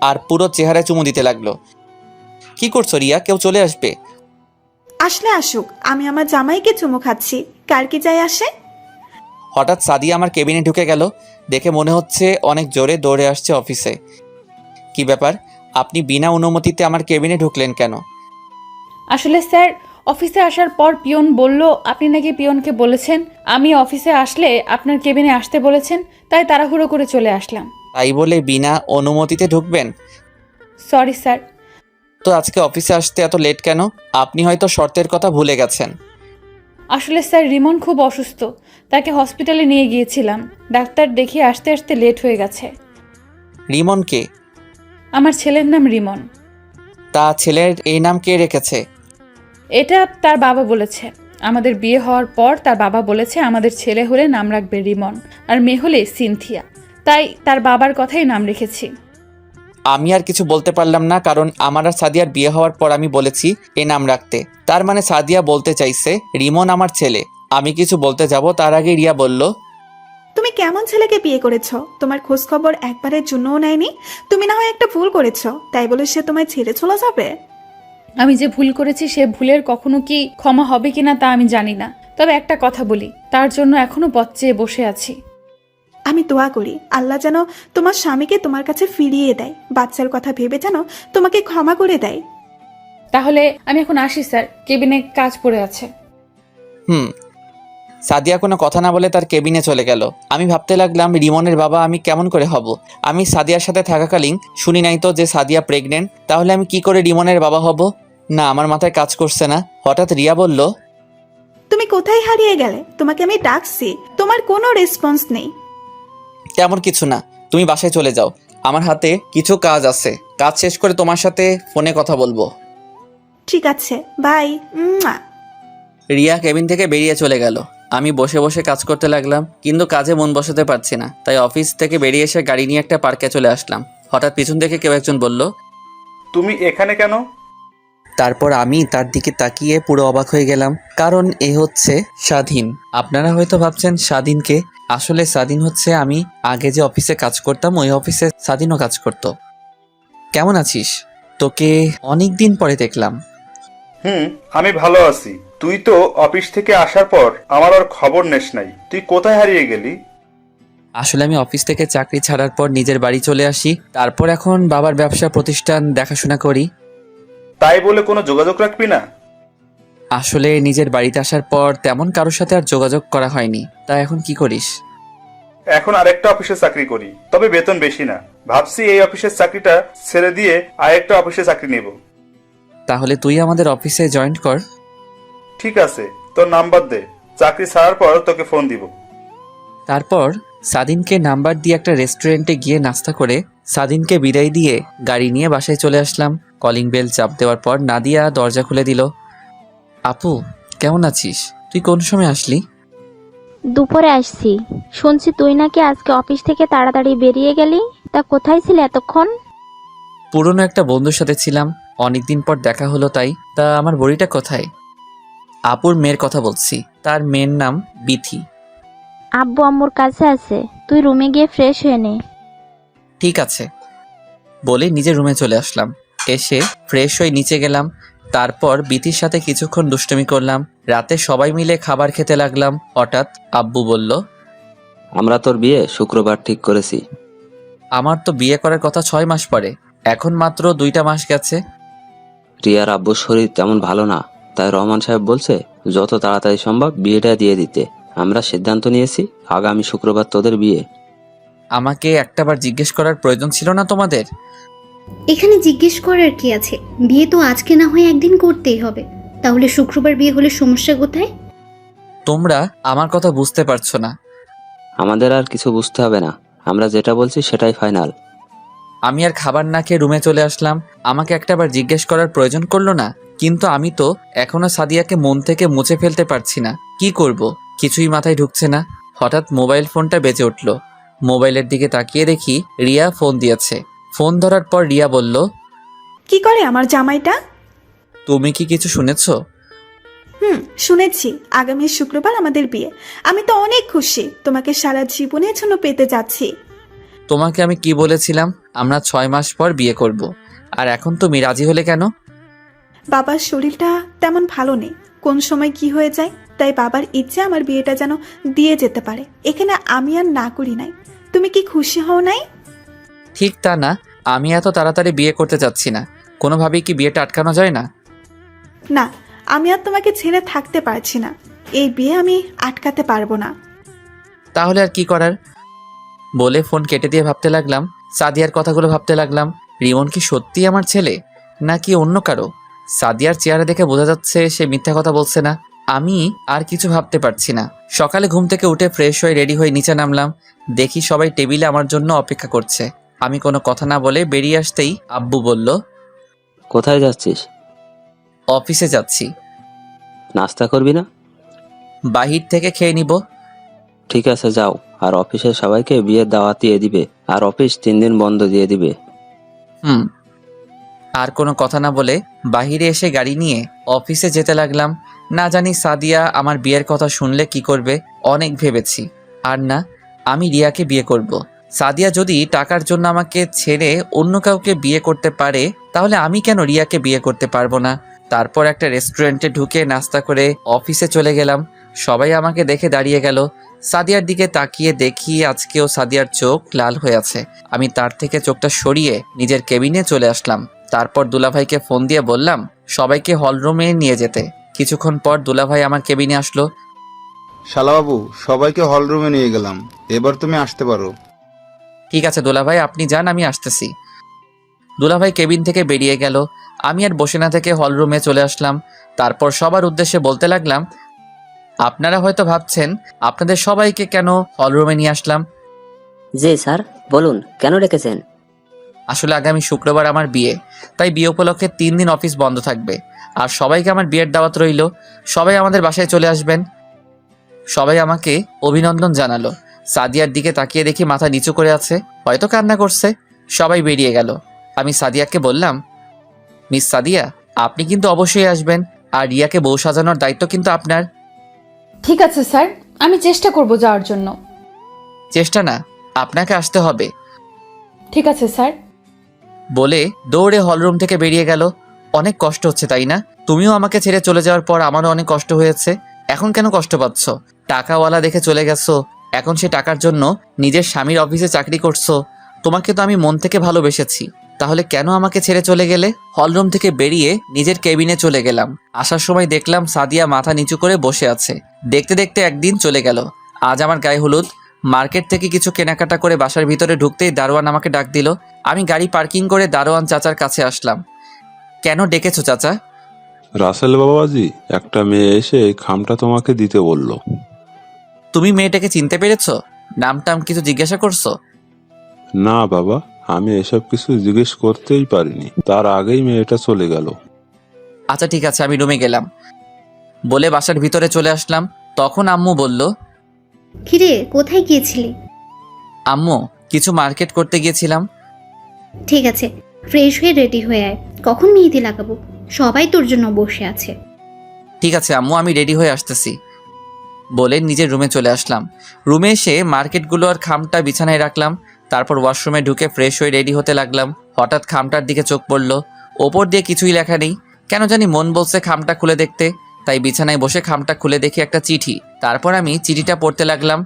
আর পুরো চেহারায় চুমু দিতে লাগলো। কি করছো রিয়া? কেউ চলে আসবে। আসলে আসুক, আমি আমার জামাইকে চুমু খাচ্ছি, কার কি যায় আসে। হঠাৎ সাদিয়া আমার কেবিনে ঢুকে গেল, দেখে মনে হচ্ছে অনেক জোরে দৌড়ে আসছে অফিসে। কি ব্যাপার, আপনি বিনা অনুমতিতে আমার কেবিনে ঢুকলেন কেন? আসলে স্যার, অফিসে আসার পর পিয়ন বলল আপনি নাকি পিয়নকে বলেছেন আমি অফিসে আসলে আপনার কেবিনে আসতে বলেছেন, তাই তাড়াহুড়ো করে চলে আসলাম। তাই বলে বিনা অনুমতিতে ঢুকবেন? Sorry sir. তো আজকে অফিসে আসতে এত লেট কেন? আপনি হয়তো শর্তের কথা ভুলে গেছেন। আসলে স্যার, রিমন খুব অসুস্থ, তাকে হসপিটালে নিয়ে গিয়েছিলাম। ডাক্তার দেখিয়ে আসতে আসতে লেট হয়ে গেছে। রিমন কে? আমার ছেলের নাম রিমন। তা ছেলের এই নাম কে রেখেছে? এটা তার বাবা বলেছে। আমাদের বিয়ে হওয়ার পর তার বাবা বলেছে আমাদের ছেলে হলে নাম রাখবে রিমন, আর মেয়ে হলে সিনথিয়া, তাই তার বাবার কথাই নাম রেখেছি। আমি আর কিছু বলতে পারলাম না, কারণ আমার আর সাদিয়ার বিয়ে হওয়ার পর আমি বলেছি এই নাম রাখতে। তার মানে সাদিয়া বলতে চাইছে রিমন আমার ছেলে। আমি কিছু বলতে যাব তার আগে রিয়া বলল, তুমি কেমন ছেলেকে বিয়ে করেছো? তোমার খোঁজ খবর একবারের জন্যও নেয়নি। তুমি না হয় একটা ভুল করেছো, তাই বলে সে তোমায় ছেড়ে চলে যাবে? আমি যে ভুল করেছি সে ভুলের কখনো কি ক্ষমা হবে কিনা তা আমি জানি না, তবে একটা কথা বলি, তার জন্য এখনো পথ চেয়ে বসে আছি। আমি দোয়া করি আল্লাহ যেন তোমার স্বামীকে তোমার কাছে ফিরিয়ে দেয়, বাচ্চার কথা ভেবে যেন তোমাকে ক্ষমা করে দেয়। তাহলে আমি এখন আসি স্যার, কেবিনে কাজ পড়ে আছে। সাদিয়া কোনো কথা না বলে তার কেবিনে চলে গেল। আমি ভাবতে লাগলাম রিমনের বাবা আমি কেমন করে হব। আমি সাদিয়ার সাথে থাকাকালীন শুনি নাই তো যে সাদিয়া প্রেগনেন্ট, তাহলে আমি কি করে রিমনের বাবা হব? না, আমার মাথায় কাজ করছে না। হঠাৎ রিয়া বলল, তুমি কোথায় হারিয়ে গেলে? তোমাকে আমি ডাকছি, তোমার কোনো রেসপন্স নেই। তেমন কিছু না, তুমি বাসায় চলে যাও। আমার হাতে কিছু কাজ আছে, কাজ শেষ করে তোমার সাথে ফোনে কথা বলবো। ঠিক আছে, বাই। রিয়া কেবিন থেকে বেরিয়ে চলে গেল। আমি বসে বসে কাজ করতে লাগলাম, কিন্তু কাজে মন বসাতে পারছি না। তাই অফিস থেকে বেরিয়ে এসে গাড়ি নিয়ে একটা পার্কে চলে আসলাম। হঠাৎ পিছন থেকে কেউ একজন বলল, তুমি এখানে কেন? তারপর আমি তার দিকে তাকিয়ে পুরো অবাক হয়ে গেলাম, কারণ এ হচ্ছে স্বাধীন। আপনারা হয়তো ভাবছেন স্বাধীনকে, আসলে স্বাধীন হচ্ছে আমি আগে যে অফিসে কাজ করতাম ওই অফিসে স্বাধীনও কাজ করত। কেমন আছিস? তোকে অনেক দিন পরে দেখলাম। আমি ভালো আছি। তুই তো অফিস থেকে আসার পর আমার আর খবর নেস নাই। তুই কোথায় হারিয়ে গেলি? আসলে আমি অফিস থেকে চাকরি ছাড়ার পর নিজের বাড়ি চলে আসি, তারপর এখন বাবার ব্যবসা প্রতিষ্ঠান দেখাশোনা করি। তাই বলে কোনো যোগাযোগ রাখবি না? আসলে নিজের বাড়িতে আসার পর তেমন কারোর সাথে আর যোগাযোগ করা হয়নি। তা এখন কি করিস? এখন আরেকটা অফিসে চাকরি করি, তবে বেতন বেশি না। ভাবছি এই অফিসের চাকরিটা ছেড়ে দিয়ে আরেকটা অফিসে চাকরি নেব। তাহলে তুই আমাদের অফিসে জয়েন কর। ঠিক আছে, তোর নাম্বার দে, চাকরি ছাড়ার পর তোকে ফোন দিব। তারপর সাদিনকে নাম্বার দিয়ে একটা রেস্টুরেন্টে গিয়ে নাস্তা করে সাদিনকে বিদায় দিয়ে গাড়ি নিয়ে বাসায় চলে আসলাম। কলিং বেল চাপ দেওয়ার পর নাদিয়া দরজা খুলে দিল। আপু, কেমন আছিস? তুই কোন সময় আসলি? দুপুরে আসছি। শুনছি তুই নাকি আজকে অফিস থেকে তাড়াতাড়ি বেরিয়ে গেলি। তা কোথায় ছিলে এতক্ষণ? পুরনো একটা বন্ধুর সাথে ছিলাম, অনেকদিন পর দেখা হলো তাই। তা আমার বড়িটা কোথায়? আপুর মেয়ের কথা বলছি, তার মেয়ের নাম বিথি। আব্বু আম্মুর কাছে আছে, তুই রুমে গিয়ে ফ্রেশ হয়ে নে। ঠিক আছে বলে নিজের রুমে চলে আসলাম। এসে ফ্রেশ হয়ে নিচে গেলাম। তারপর বিথির সাথে কিছুক্ষণ দুষ্টুমি করলাম। রাতে সবাই মিলে খাবার খেতে লাগলাম। হঠাৎ আব্বু বলল, আমরা তোর বিয়ে শুক্রবার ঠিক করেছি। আমার তো বিয়ে করার কথা 6 মাস পরে, এখন মাত্র 2টা মাস গেছে। রিয়ার আব্বুর শরীর তেমন ভালো না, তাই রহমান সাহেব বলছে যত তাড়াতাড়ি সম্ভব বিয়েটা দিয়ে দিতে। আমরা সিদ্ধান্ত নিয়েছি আগামী শুক্রবার তোদের বিয়ে। আমাকে একটাবার জিজ্ঞেস করার প্রয়োজন ছিল না তোমাদের? এখানে জিজ্ঞেস করার কি আছে? বিয়ে তো আজকে না হয় একদিন করতেই হবে। তাহলে শুক্রবার বিয়ে হলে সমস্যা কোথায়? তোমরা আমার কথা বুঝতে পারছো না। আমাদের আর কিছু বুঝতে হবে না, আমরা যেটা বলছি সেটাই ফাইনাল। আমি আর খাবার না খেয়ে রুমে চলে আসলাম। আমাকে একটাবার জিজ্ঞেস করার প্রয়োজন করলো না, কিন্তু আমি তো এখনো সাদিয়াকে মন থেকে মুছে ফেলতে পারছি না। কি করব কিছুই মাথায় ঢুকছে না। হঠাৎ মোবাইল ফোনটা বেজে উঠল। মোবাইলের দিকে তাকিয়ে দেখি রিয়া ফোন দিয়েছে। ফোন ধরার পর রিয়া বলল, কি করে আমার জামাইটা? তুমি কি কিছু শুনেছো? শুনেছি। আগামী শুক্রবার আমাদের বিয়ে। আমি তো অনেক খুশি, তোমাকে সারা জীবনের জন্য পেতে যাচ্ছি। তোমাকে আমি কি বলেছিলাম? আমরা 6 মাস পর বিয়ে করব। আর এখন তুমি রাজি হলে কেন? বাবার শরীরটা তেমন ভালো নেই, কোন সময় কি হয়ে যায়। তাই বাবার ইচ্ছে আমার বিয়েটা যেন দিয়ে যেতে পারে। এখানে আমি আর না করি নাই। তুমি কি খুশি হও নাই? ঠিক তা না, আমি এত তাড়াতাড়ি বিয়ে করতে চাচ্ছি না। কোনোভাবেই কি বিয়েটা আটকানো যায় না? না, আমি আর তোমাকে ছেড়ে থাকতে পারছি না। এই বিয়ে আমি আটকাতে পারবো না। তাহলে আর কি করার? বলে ফোন কেটে দিয়ে ভাবতে লাগলাম, সাদিয়ার কথাগুলো ভাবতে লাগলাম। রিমন কি সত্যিই আমার ছেলে, নাকি অন্য কারো? সাদিয়ার চেহারা দেখে বোঝা যাচ্ছে সে মিথ্যা কথা বলছে না। আমি আর কিছু ভাবতে পারছি না। সকালে ঘুম থেকে উঠে ফ্রেশ হয়ে রেডি হয়ে নিচে নামলাম। দেখি সবাই টেবিলে আমার জন্য অপেক্ষা করছে। আমি কোনো কথা না বলে বেরিয়ে আসতেই আব্বু বলল, কোথায় যাচ্ছিস? অফিসে যাচ্ছি। নাস্তা করবি না? বাহির থেকে খেয়ে নিব। ঠিক আছে যাও, আর অফিসের সবাইকে বিয়ের দাওয়াত দিয়ে দিবে, আর অফিস 3 দিন বন্ধ দিয়ে দিবে। আর কোনো কথা না বলে বাহিরে এসে গাড়ি নিয়ে অফিসে যেতে লাগলাম। না জানি সাদিয়া আমার বিয়ের কথা শুনলে কি করবে। অনেক ভেবেছি, আর না, আমি রিয়াকে বিয়ে করব। সাদিয়া যদি টাকার জন্য আমাকে ছেড়ে অন্য কাউকে বিয়ে করতে পারে, তাহলে আমি কেন রিয়াকে বিয়ে করতে পারবো না? তারপর একটা রেস্টুরেন্টে ঢুকে নাস্তা করে অফিসে চলে গেলাম। সবাই আমাকে দেখে দাঁড়িয়ে গেল। সাদিয়ার দিকে তাকিয়ে দেখি আজকেও সাদিয়ার চোখ লাল হয়ে আছে। আমি তার থেকে চোখটা সরিয়ে নিজের কেবিনে চলে আসলাম। তারপর দুলাভাইকে ফোন দিয়ে বললাম সবাইকে হলরুমে নিয়ে যেতে। কিছুক্ষণ পর দুলাভাই আমার কেবিনে আসলো। শালাবাবু, সবাইকে হলরুমে নিয়ে গেলাম, এবার তুমি আসতে পারো। ঠিক আছে দুলাভাই, আপনি যান, আমি আসতেছি। দুলাভাই কেবিন থেকে বেরিয়ে গেল। আমি আর বসে না থেকে হলরুমে চলে আসলাম। তারপর সবার উদ্দেশ্যে বলতে লাগলাম, আপনারা হয়তো ভাবছেন আপনাদের সবাইকে কেন হলরুমে নিয়ে আসলাম। জি স্যার, বলুন কেন ডেকেছেন? আসলে আগামী শুক্রবার আমার বিয়ে, তাই বিয়ে উপলক্ষে 3 দিন অফিস বন্ধ থাকবে। আর সবাইকে আমার বিয়ের দাওয়াত রইল, সবাই আমাদের বাসায় চলে আসবেন। সবাই আমাকে অভিনন্দন জানালো। সাদিয়ার দিকে তাকিয়ে দেখি মাথা নিচু করে আছে, হয়তো কান্না করছে। সবাই বেরিয়ে গেল। আমি সাদিয়াকে বললাম, মিস সাদিয়া, আপনি কিন্তু অবশ্যই আসবেন, আর রিয়াকে বউ সাজানোর দায়িত্ব কিন্তু আপনার। ঠিক আছে স্যার, আমি চেষ্টা করব যাওয়ার জন্য। চেষ্টা না, আপনাকে আসতে হবে ঠিক আছে স্যার। বলে দৌড়ে হলরুম থেকে বেরিয়ে গেল। অনেক কষ্ট হচ্ছে তাই না? তুমিও আমাকে ছেড়ে চলে যাওয়ার পর আমারও অনেক কষ্ট হয়েছে। এখন কেন কষ্ট পাচ্ছ? টাকাওয়ালা দেখে চলে গেছো, এখন সে টাকার জন্য নিজের স্বামীর অফিসে চাকরি করছো। তোমাকে তো আমি মন থেকে ভালোবেসেছি, তাহলে কেন আমাকে ছেড়ে চলে গেলে? হলরুম থেকে বেরিয়ে নিজের কেবিনে চলে গেলাম। আসার সময় দেখলাম সাদিয়া মাথা নিচু করে বসে আছে। দেখতে দেখতে একদিন চলে গেল। আজ আমার গায়ে হলুদ। মার্কেট থেকে কিছু কেনাকাটা করে বাসার ভিতরে ঢুকতেই দারোয়ান আমাকে ডাক দিল। আমি গাড়ি পার্কিং করে দারোয়ান চাচার কাছে আসলাম। কেন ডেকেছো চাচা? রাসেল বাবাজি, একটা মেয়ে এসে এই খামটা তোমাকে দিতে বলল। তুমি মেয়েটাকে চিনতে পেরেছো? নাম কিছু জিজ্ঞাসা করছো? না বাবা, আমি এসব কিছু জিজ্ঞেস করতেই পারিনি, তার আগেই মেয়েটা চলে গেল। আচ্ছা ঠিক আছে, আমি রুমে গেলাম বলে বাসার ভিতরে চলে আসলাম। তখন আম্মু বলল, কিরে, কোথায় গিয়েছিলি? আম্মু, কিছু মার্কেট করতে গিয়েছিলাম। ঠিক আছে, ফ্রেশ হয়ে রেডি হয়ে আয়। কখন মেহেদি লাগাবো? সবাই তোর জন্য বসে আছে। ঠিক আছে আম্মু, আমি রেডি হয়ে আসতেছি বলে নিজের রুমে চলে আসলাম। রুমে এসে মার্কেটগুলো আর খামটা বিছানায় রাখলাম। তারপর ওয়াশরুমে ঢুকে ফ্রেশ হয়ে রেডি হতে লাগলাম। হঠাৎ খামটার দিকে চোখ পড়ল। ওপর দিয়ে কিছুই লেখা নেই, কেন জানি মন বলছে খামটা খুলে দেখতে। তাই বিছানায় বসে খামটা খুলে দেখি একটা চিঠি। তারপর আমি চিঠিটা পড়তে লাগলাম।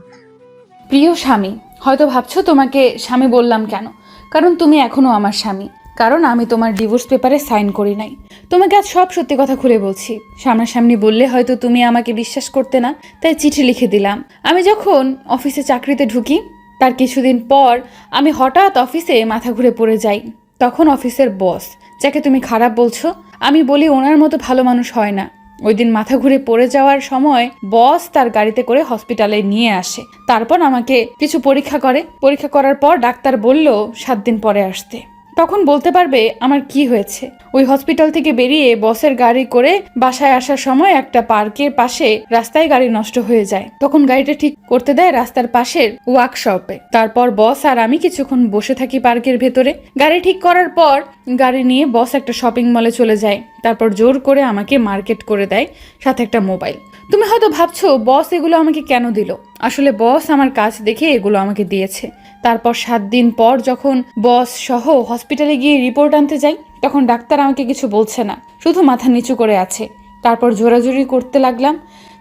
প্রিয় স্বামী, হয়তো ভাবছো তোমাকে স্বামী বললাম কেন, কারণ তুমি এখনো আমার স্বামী। কারণ আমি তোমার ডিভোর্স পেপারে সাইন করি নাই। তোমাকে আজ সব সত্যি কথা খুলে বলছি। সামনাসামনি বললে হয়তো তুমি আমাকে বিশ্বাস করতে না, তাই চিঠি লিখে দিলাম। আমি যখন অফিসে চাকরিতে ঢুকি তার কিছুদিন পর আমি হঠাৎ অফিসে মাথা ঘুরে পড়ে যাই। তখন অফিসের বস, যাকে তুমি খারাপ বলছো, আমি বলি ওনার মতো ভালো মানুষ হয় না। ওই দিন মাথা ঘুরে পড়ে যাওয়ার সময় বস তার গাড়িতে করে হসপিটালে নিয়ে আসে। তারপর আমাকে কিছু পরীক্ষা করে। পরীক্ষা করার পর ডাক্তার বলল 7 দিন পরে আসতে। তখন বলতে পারবে আমার কি হয়েছে। ওই হসপিটাল থেকে বেরিয়ে বসের গাড়ি করে বাসায় আসার সময় একটা পার্কের পাশে রাস্তায় গাড়ি নষ্ট হয়ে যায়। তখন গাড়িটা ঠিক করতে দেয় রাস্তার পাশের ওয়ার্কশপে। তারপর বস আর আমি কিছুক্ষণ বসে থাকি পার্কের ভেতরে। গাড়ি ঠিক করার পর গাড়ি নিয়ে বস একটা শপিং মলে চলে যায়। তারপর জোর করে আমাকে মার্কেট করে দেয়, সাথে একটা মোবাইল। তুমি হয়তো ভাবছো বস এগুলো আমাকে কেন দিল। আসলে বস আমার কাজ দেখে এগুলো আমাকে দিয়েছে। তারপর 7 দিন পর যখন বস সহ হসপিটালে গিয়ে রিপোর্ট আনতে যাই, তখন ডাক্তার আমাকে কিছু বলছে না, শুধু মাথা নিচু করে আছে। তারপর জোরাজোরি করতে লাগলাম।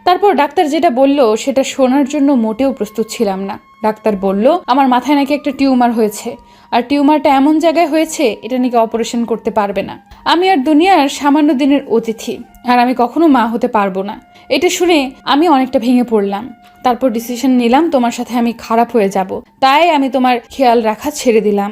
তারপর ডাক্তার যেটা বলল সেটা শোনার জন্য মোটেও প্রস্তুত ছিলাম না। ডাক্তার বলল আমার মাথায় নাকি একটা টিউমার হয়েছে, আর টিউমারটা এমন জায়গায় হয়েছে এটা নাকি অপারেশন করতে পারবে না। আমি আর দুনিয়ার সামান্য দিনের অতিথি, আর আমি কখনো মা হতে পারবো না। এটা শুনে আমি অনেকটা ভেঙে পড়লাম। তারপর ডিসিশন নিলাম তোমার সাথে আমি খারাপ হয়ে যাব, তাই আমি তোমার খেয়াল রাখা ছেড়ে দিলাম।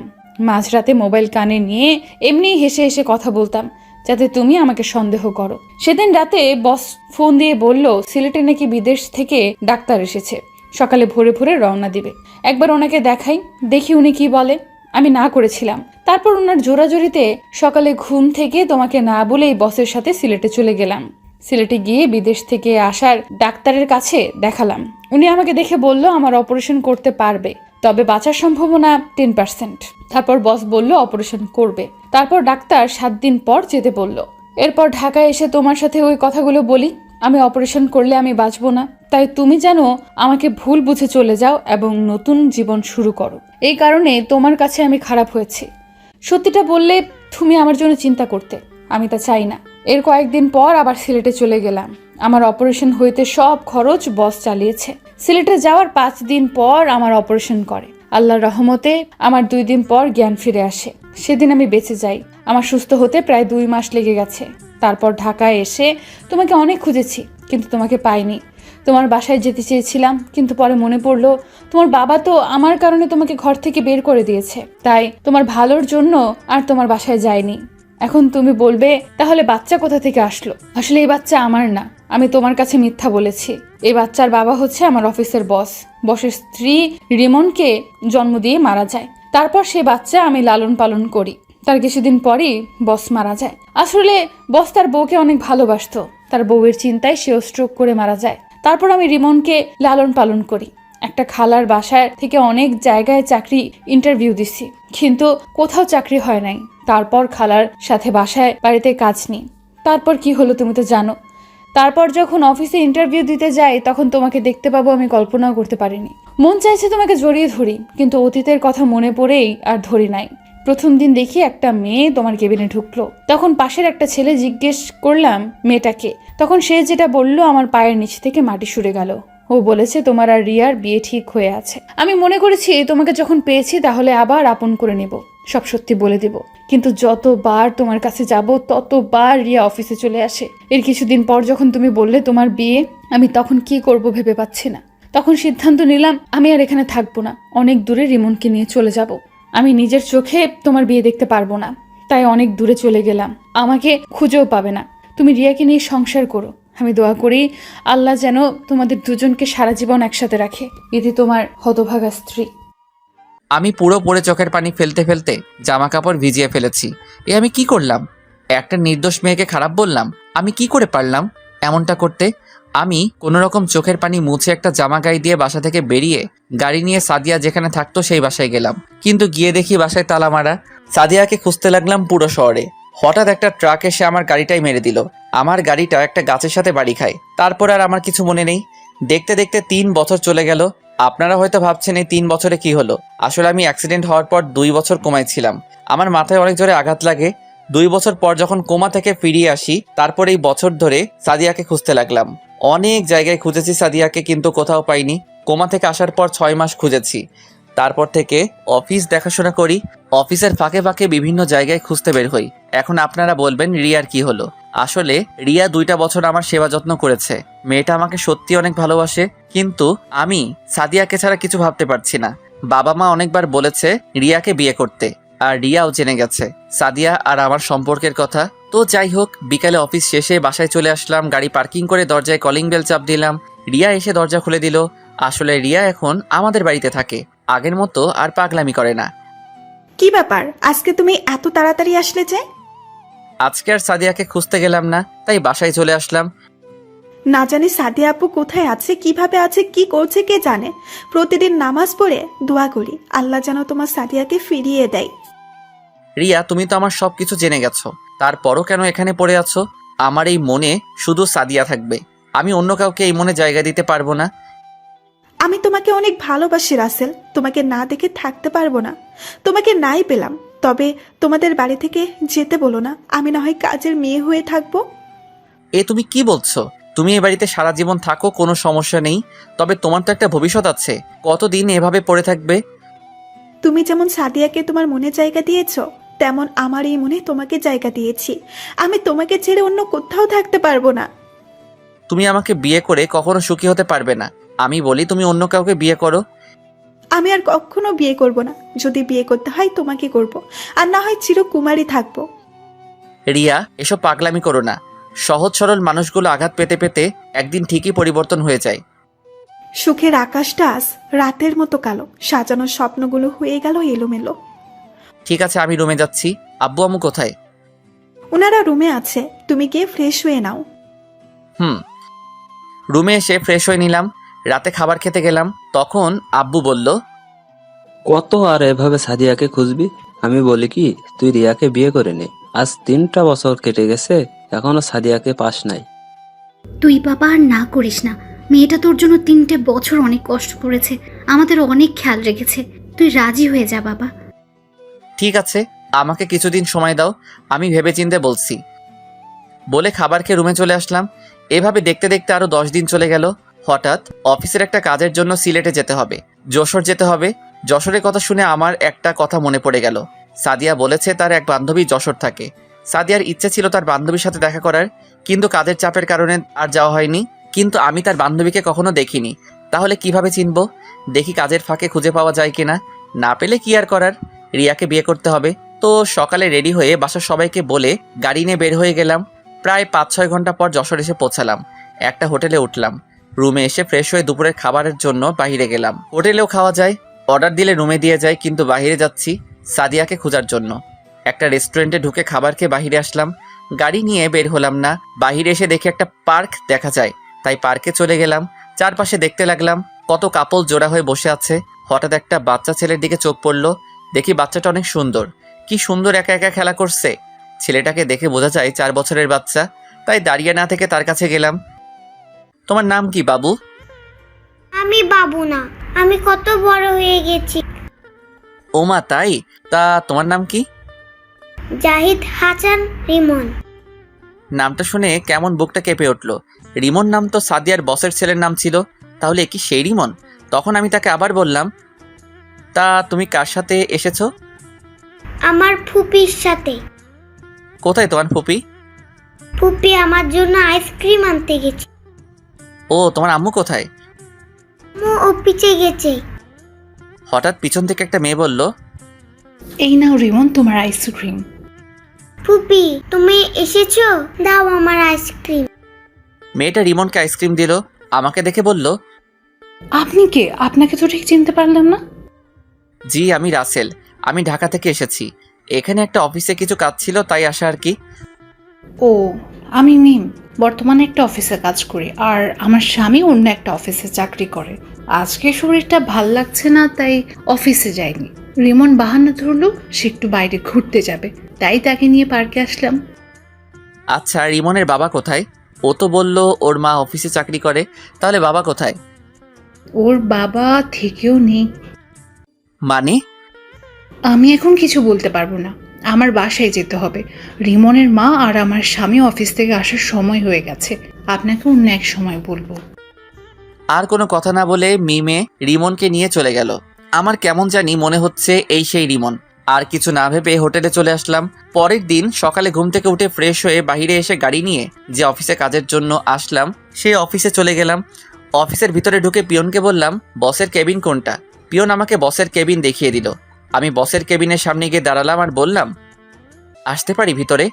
মাঝরাতে মোবাইল কানে নিয়ে এমনিই হেসে হেসে কথা বলতাম, যাতে তুমি আমাকে সন্দেহ করো। সেদিন রাতে বস ফোন দিয়ে বলল সিলেটে নাকি বিদেশ থেকে ডাক্তার এসেছে, সকালে ভোরে ভোরে রওনা দিবে। একবার ওনাকে দেখাই, দেখি উনি কি বলে। আমি না করেছিলাম। তারপর ওনার জোরাজোরিতে সকালে ঘুম থেকে তোমাকে না বলেই বসের সাথে সিলেটে চলে গেলাম। সিলেটে গিয়ে বিদেশ থেকে আসার ডাক্তারের কাছে দেখালাম। উনি আমাকে দেখে বলল আমার অপারেশন করতে পারবে, তবে বাঁচার সম্ভাবনা 10%। তারপর বস বলল অপারেশন করবে। তারপর ডাক্তার 7 দিন পর যেতে বলল। এরপর ঢাকায় এসে তোমার সাথে ওই কথাগুলো বলি, আমি অপারেশন করলে আমি বাঁচবো না, তাই তুমি যেন আমাকে ভুল বুঝে চলে যাও এবং নতুন জীবন শুরু করো। এই কারণে তোমার কাছে আমি খারাপ হয়েছি। সত্যিটা বললে তুমি আমার জন্য চিন্তা করতে, আমি তা চাই না। এর কয়েকদিন পর আবার সিলেটে চলে গেলাম। আমার অপারেশন হইতে সব খরচ বস চালিয়েছে। সিলেটে যাওয়ার 5 দিন পর আমার অপারেশন করে। আল্লাহর রহমতে আমার 2 দিন পর জ্ঞান ফিরে আসে। সেদিন আমি বেঁচে যাই। আমার সুস্থ হতে প্রায় 2 মাস লেগে গেছে। তারপর ঢাকায় এসে তোমাকে অনেক খুঁজেছি, কিন্তু তোমাকে পাইনি। তোমার বাসায় যেতে চেয়েছিলাম, কিন্তু পরে মনে পড়লো তোমার বাবা তো আমার কারণে তোমাকে ঘর থেকে বের করে দিয়েছে, তাই তোমার ভালোর জন্য আর তোমার বাসায় যাইনি। এখন তুমি বলবে তাহলে বাচ্চা কোথা থেকে আসলো? আসলে এই বাচ্চা আমার না, আমি তোমার কাছে মিথ্যা বলেছি। এই বাচ্চার বাবা হচ্ছে আমার অফিসের বস। বসের স্ত্রী রিমনকে জন্ম দিয়ে মারা যায়, তারপর সে বাচ্চা আমি লালন পালন করি। তার কিছুদিন পরই বস মারা যায়। আসলে বস তার বউকে অনেক ভালোবাসতো। তার বউয়ের চিন্তায় সেও স্ট্রোক করে মারা যায়। তারপর আমি রিমনকে লালন পালন করি। একটা খালার বাসায় থেকে অনেক জায়গায় চাকরি ইন্টারভিউ দিছি, কিন্তু কোথাও চাকরি হয় নাই। তারপর খালার সাথে বাসায় বাড়িতে কাজ নিই। তারপর কি হলো তুমি তো জানো। তারপর যখন অফিসে ইন্টারভিউ দিতে যাই তখন তোমাকে দেখতে পাবো আমি কল্পনাও করতে পারিনি। মন চাইছে তোমাকে জড়িয়ে ধরি, কিন্তু অতীতের কথা মনে পড়েই আর ধরি নাই। প্রথম দিন দেখি একটা মেয়ে তোমার কেবিনে ঢুকলো। তখন পাশের একটা ছেলে জিজ্ঞেস করলাম মেয়েটাকে। তখন সে যেটা বলল আমার পায়ের নিচ থেকে মাটি সরে গেল। ও বলেছে তোমার আর রিয়ার বিয়ে ঠিক হয়ে আছে। আমি মনে করেছি তোমাকে যখন পেয়েছি তাহলে আবার আপন করে নেব, সব সত্যি বলে দেব। কিন্তু যতবার তোমার কাছে যাব ততবার রিয়া অফিসে চলে আসে। এর কিছুদিন পর যখন তুমি বললে তোমার বিয়ে, আমি তখন কি করব ভেবে পাচ্ছি না। তখন সিদ্ধান্ত নিলাম আমি আর এখানে থাকবো না, অনেক দূরে রিমনকে নিয়ে চলে যাব। আমি নিজের চোখে তোমার বিয়ে দেখতে পারবো না, তাই অনেক দূরে চলে গেলাম। আমাকে খুঁজেও পাবে না। তুমি রিয়াকে নিয়ে সংসার করো। আমি দোয়া করি আল্লাহ যেন তোমাদের দুজনকে সারা জীবন একসাথে রাখে। এতে তোমার হতভাগা স্ত্রী। আমি পুরো পড়ে চোখের পানি ফেলতে ফেলতে জামা কাপড় ভিজিয়ে ফেলেছি। আমি কি করলাম? একটা নির্দোষ মেয়েকে খারাপ বললাম? আমি কি করে পারলাম এমনটা করতে? আমি কোনো রকম চোখের পানি মুছে একটা জামা গায়ে দিয়ে বাসা থেকে বেরিয়ে গাড়ি নিয়ে সাদিয়া যেখানে থাকতো সেই বাসায় গেলাম। কিন্তু গিয়ে দেখি বাসায় তালা মারা। সাদিয়াকে খুঁজতে লাগলাম পুরো শহরে। হঠাৎ একটা ট্রাক এসে আমার গাড়িটাই মেরে দিল। আমার গাড়িটা একটা গাছের সাথে বাড়ি খায়। তারপর আর আমার কিছু মনে নেই। দেখতে দেখতে 3 বছর চলে গেল। আপনারা হয়তো ভাবছেন এই 3 বছরে কি হলো। আসলে আমি অ্যাক্সিডেন্ট হওয়ার পর 2 বছর কোমায় ছিলাম। আমার মাথায় অনেক জোরে আঘাত লাগে। 2 বছর পর যখন কোমা থেকে ফিরিয়ে আসি, তারপর এই বছর ধরে সাদিয়াকে খুঁজতে লাগলাম। অনেক জায়গায় খুঁজেছি সাদিয়াকে, কিন্তু কোথাও পাইনি। কোমা থেকে আসার পর 6 মাস খুঁজেছি। তারপর থেকে অফিস দেখাশোনা করি। অফিসের ফাঁকে ফাঁকে বিভিন্ন জায়গায় খুঁজতে বের হই। এখন আপনারা বলবেন রিয়ার কি হলো। আসলে রিয়া 2টা বছর আমার সেবা যত্ন করেছে। মেয়েটা আমাকে সত্যি অনেক ভালোবাসে, কিন্তু আমি সাদিয়াকে ছাড়া কিছু ভাবতে পারছি না। বাবা মা অনেকবার বলেছে রিয়াকে বিয়ে করতে, আর রিয়াও জেনে গেছে সাদিয়া আর আমার সম্পর্কের কথা। তো যাই হোক, বিকালে অফিস শেষে বাসায় চলে আসলাম। গাড়ি পার্কিং করে দরজায় কলিং বেল চাপ দিলাম। রিয়া এসে দরজা খুলে দিল। আসলে রিয়া এখন আমাদের বাড়িতে থাকে, আগের মতো আর পাগলামি করে না। কি ব্যাপার, আজকে তুমি এত তাড়াতাড়ি আসলে যে? আজকে আর সাদিয়াকে খুঁজতে গেলাম না, তাই বাসায় চলে আসলাম। না জানি সাদিয়া আপু কোথায় আছে, কিভাবে আছে, কি করছে কে জানে। প্রতিদিন নামাজ পড়ে দোয়া করি আল্লাহ যেন তোমার সাদিয়াকে ফিরিয়ে দেয়। রিয়া, তুমি তো আমার সবকিছু জেনে গেছো, তারপরও কেন এখানে পড়ে আছো? আমার এই মনে শুধু সাদিয়া থাকবে। আমি অন্য কাউকে এই মনে জায়গা দিতে পারবো না। আমি তোমাকে অনেক ভালোবাসি রাসেল, তোমাকে না দেখে থাকতে পারবো না। তোমাকে নাই পেলাম, তবে তোমাদের বাড়ি থেকে যেতে বলো না, আমি না হয় কাজের মেয়ে হয়ে থাকবো। তুমি কি বলছো? তুমি এ বাড়িতে সারা জীবন থাকো, কোনো সমস্যা নেই, তবে তোমার তো একটা ভবিষ্যৎ আছে। কতদিন এভাবে পড়ে থাকবে? তুমি যেমন সাদিয়াকে তোমার মনে জায়গা দিয়েছ, তেমন আমার এই মনে তোমাকে জায়গা দিয়েছি। আমি তোমাকে ছেড়ে অন্য কোথাও থাকতে পারবো না। তুমি আমাকে বিয়ে করে কখনো সুখী হতে পারবে না। আমি বলি তুমি অন্য কাউকে বিয়ে করো। আমি আর কখনো বিয়ে করব না। যদি বিয়ে করতে হয় তোমাকে করব, আর না হয় চিরকুমারী থাকবো। রিয়া, এসব পাগলামি করো না। সহজ সরল মানুষগুলো আঘাত পেতে পেতে একদিন ঠিকই পরিবর্তন হয়ে যায়। সুখের আকাশটা আজ রাতের মতো কালো, সাজানো স্বপ্নগুলো হয়ে গেল এলোমেলো। ঠিক আছে, আমি রুমে যাচ্ছি। আব্বু আম্মু কোথায়? ওনারা রুমে আছে, তুমি গিয়ে ফ্রেশ হয়ে নাও। রুমে এসে ফ্রেশ হয়ে নিলাম। রাতে খাবার খেতে গেলাম, তখন আব্বু বলল, কত আর এভাবে সাদিয়াকে খুঁজবি? আমি বলি কি, তুই রিয়াকে বিয়ে করে নে। আজ 3টা বছর কেটে গেছে, এখনো সাদিয়াকে পাস নাই। তুই বাবা আর না করিস না। মেয়েটা তোর জন্য 3টে বছর অনেক কষ্ট করেছে, আমাদের অনেক খেয়াল রেখেছে। তুই রাজি হয়ে যা বাবা। ঠিক আছে, আমাকে কিছুদিন সময় দাও, আমি ভেবেচিন্তে বলছি। বলে খাবার খেয়ে রুমে চলে আসলাম। এভাবে দেখতে দেখতে আরো 10 দিন চলে গেল। হঠাৎ অফিসের একটা কাজের জন্য সিলেটে যেতে হবে, যশোর যেতে হবে। যশোরের কথা শুনে আমার একটা কথা মনে পড়ে গেল। সাদিয়া বলেছে তার এক বান্ধবী যশোর থাকে। সাদিয়ার ইচ্ছে ছিল তার বান্ধবীর সাথে দেখা করার, কিন্তু কাজের চাপের কারণে আর যাওয়া হয়নি। কিন্তু আমি তার বান্ধবীকে কখনো দেখিনি, তাহলে কিভাবে চিনব? দেখি কাজের ফাঁকে খুঁজে পাওয়া যায় কিনা। না পেলে কি আর করার, রিয়াকে বিয়ে করতে হবে। তো সকালে রেডি হয়ে বাসার সবাইকে বলে গাড়ি নিয়ে বের হয়ে গেলাম। প্রায় 5-6 ঘন্টা পর যশোর এসে পৌঁছালাম। একটা হোটেলে উঠলাম। রুমে এসে ফ্রেশ হয়ে দুপুরের খাবারের জন্য বাইরে গেলাম। হোটেলেও খাওয়া যায়, অর্ডার দিলে রুমে দিয়ে যায়, কিন্তু বাইরে যাচ্ছি সাদিয়াকে খোঁজার জন্য। একটা রেস্টুরেন্টে ঢুকে খাবার খেয়ে বাইরে আসলাম, গাড়ি নিয়ে বের হলাম না। বাইরে এসে দেখি একটা পার্ক দেখা যায়, তাই পার্কে চলে গেলাম। চারপাশে দেখতে লাগলাম কত কাপল জোড়া হয়ে বসে আছে। হঠাৎ একটা বাচ্চা ছেলের দিকে চোখ পড়লো, দেখি বাচ্চাটা অনেক সুন্দর, কি সুন্দর একা একা খেলা করছে। ছেলেটাকে দেখে বোঝা যায় 4 বছরের বাচ্চা, তাই দাঁড়িয়ে না থেকে তার কাছে গেলাম। তোমার নাম কি বাবু? আমি বাবু না, আমি কত বড় হয়ে গেছি। ওমা তাই? তা তোমার নাম কি? জাহিদ হাসান রিমন। নামটা শুনে কেমন বুকটা কেঁপে উঠলো। রিমন নাম তো সাদিয়ার বসের ছেলের নাম ছিল, তাহলে কি সেই রিমন? তখন আমি তাকে আবার বললাম, তা তুমি কার সাথে এসেছো? আমার ফুপির সাথে। কোথায় তোমার ফুপি? ফুপি আমার জন্য আইসক্রিম আনতে গেছে। ও, তোমার আম্মু কোথায়? মো অফিসে গেছে। হঠাৎ পিছন থেকে একটা মেয়ে বলল, এই নাও রিমন তোমার আইসক্রিম। ফুপি তুমি এসেছো, দাও আমার আইসক্রিম। মেয়েটা রিমনকে আইসক্রিম দিল। আমাকে দেখে বলল, আপনি কে? আপনাকে তো ঠিক চিনতে পারলাম না। জি আমি রাসেল, আমি ঢাকা থেকে এসেছি। এখানে একটা অফিসে কিছু কাজ ছিল, তাই আসা আর কি। ও, আমি মিম, বর্তমানে একটা অফিসে কাজ করি, আর আমার স্বামী অন্য একটা অফিসে চাকরি করে। আজকে শরীরটা ভাল লাগছে না, তাই অফিসে যাইনি। রিমন বাহানা ধরলো সে একটু বাইরে ঘুরতে যাবে, তাই তাকে নিয়ে পার্কে আসলাম। আচ্ছা, রিমনের বাবা কোথায়? ও তো বলল ওর মা অফিসে চাকরি করে, তাহলে বাবা কোথায়? ওর বাবা থেকেও নেই। মানে? আমি এখন কিছু বলতে পারবো না, আমার বাসায় যেতে হবে। রিমনের মা আর আমার স্বামী অফিস থেকে আসার সময় হয়ে গেছে, আপনাকে অন্য এক সময় বলবো। আর কোনো কথা না বলে মিমে রিমনকে নিয়ে চলে গেল। আমার কেমন জানি মনে হচ্ছে এই সেই রিমন। আর কিছু না ভেবে হোটেলে চলে আসলাম। পরের দিন সকালে ঘুম থেকে উঠে ফ্রেশ হয়ে বাইরে এসে গাড়ি নিয়ে যে অফিসে কাজের জন্য আসলাম, সেই অফিসে চলে গেলাম। অফিসের ভিতরে ঢুকে পিয়নকে বললাম, বসের কেবিন কোনটা? পিয়ন আমাকে বসের কেবিন দেখিয়ে দিল। আমি বসের কেবিনের সামনে গিয়ে দাঁড়ালাম আর বললাম, আসতে পারি ভিতরে?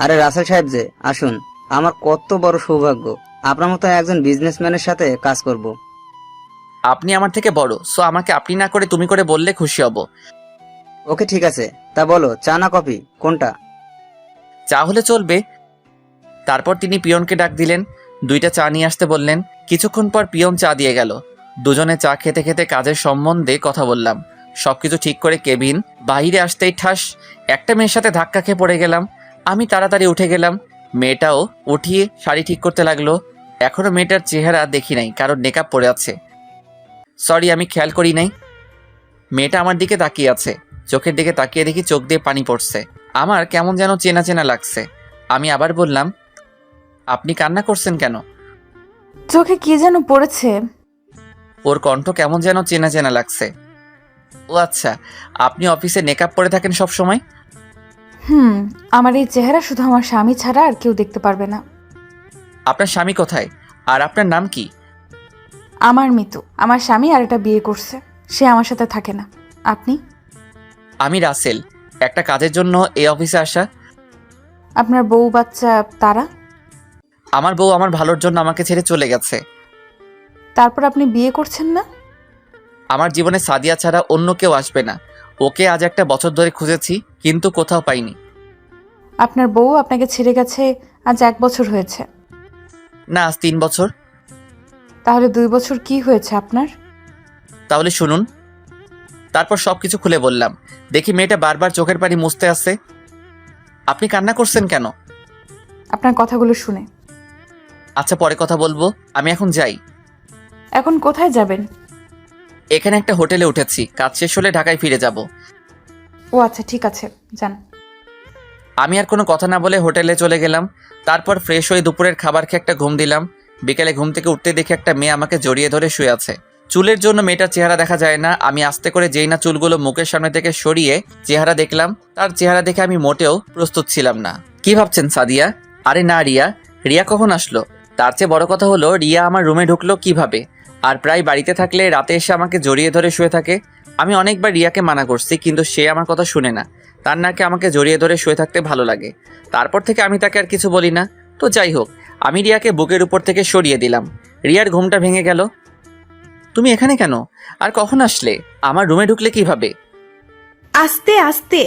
আরে রাসেল সাহেব যে, আসুন। আমার কত বড় সৌভাগ্য, আপনার মতো একজন বিজনেসম্যানের সাথে কাজ করব। আপনি আমার থেকে বড়, সো আমাকে আপনি না করে তুমি করে বললে খুশি হব। ওকে ঠিক আছে, তা বলো চা না কফি কোনটা? চা হলে চলবে। তারপর তিনি পিয়নকে ডাক দিলেন, 2টা চা নিয়ে আসতে বললেন। কিছুক্ষণ পর পিয়ন চা দিয়ে গেল। দুজনে চা খেতে খেতে কাজের সম্বন্ধে কথা বললাম। সবকিছু ঠিক করে কেবিন বাইরে আসতেই ঠাস একটা মেয়ের সাথে ধাক্কা খেয়ে পড়ে গেলাম। আমি তাড়াতাড়ি উঠে গেলাম। মেয়েটাও উঠিয়ে শাড়ি ঠিক করতে লাগলো। এখনো মেয়েটার চেহারা দেখি নাই, কারণ মেকআপ পরে আছে। সরি, আমি খেয়াল করি নাই। মেয়েটা আমার দিকে তাকিয়ে আছে। চোখের দিকে তাকিয়ে দেখি চোখ দিয়ে পানি পড়ছে। আমার কেমন যেন চেনা চেনা লাগছে। আমি আবার বললাম, আপনি কান্না করছেন কেন? চোখে কি যেন পড়েছে। ওর কণ্ঠ কেমন যেন চেনা চেনা লাগছে। ও আচ্ছা, আপনি অফিসে মেকআপ পরে থাকেন সব সময়? আমার এই চেহারা শুধু আমার স্বামী ছাড়া আর কেউ দেখতে পারবে না। আপনার স্বামী কোথায়? আর আপনার নাম কি? আমার মিতু, আমার স্বামী আর একটা বিয়ে করছে, সে আমার সাথে থাকে না। আপনি? আমি রাসেল, একটা কাজের জন্য এই অফিসে আসা। আপনার বউ বাচ্চা তারা? আমার বউ আমার ভালোর জন্য আমাকে ছেড়ে চলে গেছে। তারপর আপনি বিয়ে করছেন না? আমার জীবনে সাদিয়া ছাড়া অন্য কেউ আসবে না। ওকে আজ 1 বছর ধরে খুঁজেছি, কিন্তু কোথাও পাইনি। আপনার বউ আপনাকে ছেড়ে গেছে আজ 1 বছর হয়েছে? না, আজ 3 বছর। তাহলে 2 বছর কি হয়েছে আপনার? তাহলে শুনুন। তারপর সবকিছু খুলে বললাম। দেখি মেয়েটা বারবার চোখের পানি মুছতে আসছে। আপনি কান্না করছেন কেন? আপনার কথাগুলো শুনে। আচ্ছা, পরে কথা বলবো, আমি এখন যাই। এখন কোথায় যাবেন? এখানে একটা হোটেলে উঠেছি, কাজ শেষ হলে ঢাকায় ফিরে যাব। ও আচ্ছা, ঠিক আছে, যান। আমি আর কোনো কথা না বলে হোটেলে চলে গেলাম। তারপর ফ্রেশ হয়ে দুপুরের খাবার খেয়ে একটা ঘুম দিলাম। বিকেলে ঘুম থেকে উঠতে দেখি একটা মেয়ে আমাকে জড়িয়ে ধরে শুয়ে আছে। চুলের জন্য মেয়েটার চেহারা দেখা যায় না। আমি আস্তে করে যেই না চুলগুলো মুখের সামনে থেকে সরিয়ে চেহারা দেখলাম, তার চেহারা দেখে আমি মোটেও প্রস্তুত ছিলাম না। কি ভাবছেন সাদিয়া? আরে না, রিয়া। রিয়া কখন আসলো? তার চেয়ে বড় কথা হলো, রিয়া আমার রুমে ঢুকলো কিভাবে? আর প্রায় বাড়িতে থাকলে রাতে এসে আমাকে জড়িয়ে ধরে শুয়ে থাকে। আমি অনেকবার রিয়াকে মানা করছি, কিন্তু সে আমার কথা শুনে না। তার নাকি আমাকে জড়িয়ে ধরে শুয়ে থাকতে ভালো লাগে। তারপর থেকে আমি তাকে আর কিছু বলি না। তো যাই হোক, আমি রিয়াকে বুকের উপর থেকে সরিয়ে দিলাম। রিয়ার ঘুমটা ভেঙে গেল। তুমি এখানে কেন? আর কখন আসলে? আমার রুমে ঢুকলে কিভাবে? আস্তে আস্তে,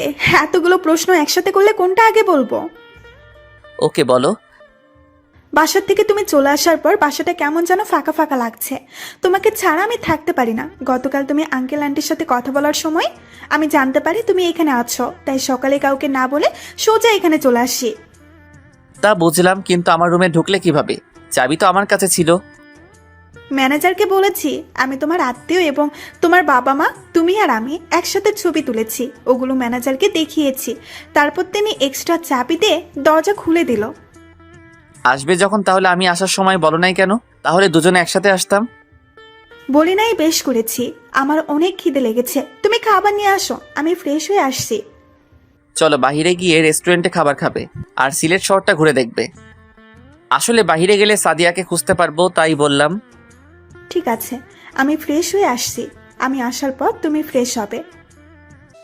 এতগুলো প্রশ্ন একসাথে করলে কোনটা আগে বলবো? ওকে বলো। বাসার থেকে তুমি চলে আসার পর বাসাটা কেমন যেন ফাঁকা ফাঁকা লাগছে। তোমাকে ছাড়া আমি থাকতে পারি না। গতকাল তুমি আঙ্কেল আন্টির সাথে কথা বলার সময় আমি জানতে পারি তুমি এখানে আছো, তাই সকালে কাউকে না বলে সোজা এখানে চলে আসি। তা বুঝলাম, কিন্তু আমার রুমে ঢুকলে কিভাবে? চাবি তো আমার কাছে ছিল। ম্যানেজারকে বলেছি আমি তোমার আত্মীয় এবং তোমার বাবা মা তুমি আর আমি একসাথে ছবি তুলেছি, ওগুলো ম্যানেজারকে দেখিয়েছি। তারপর তিনি এক্সট্রা চাবি দিয়ে দরজা খুলে দিল। আসবে যখন তাহলে আমি আসার সময় বলো নাই কেন? তাহলে দুজনে একসাথে আসতাম। বলি নাই বেশ করেছি, আমার অনেক খিদে লেগেছে, তুমি খাবার নিয়ে আসো, আমি ফ্রেশ হয়ে আসছি। চলো বাইরে গিয়ে রেস্টুরেন্টে খাবার খাবে আর সিলেট শহরটা ঘুরে দেখবে। আসলে বাইরে গেলে সাদিয়াকে খুঁজতে পারবো, তাই বললাম। ঠিক আছে, আমি ফ্রেশ হয়ে আসছি, আমি আসার পর তুমি ফ্রেশ হবে।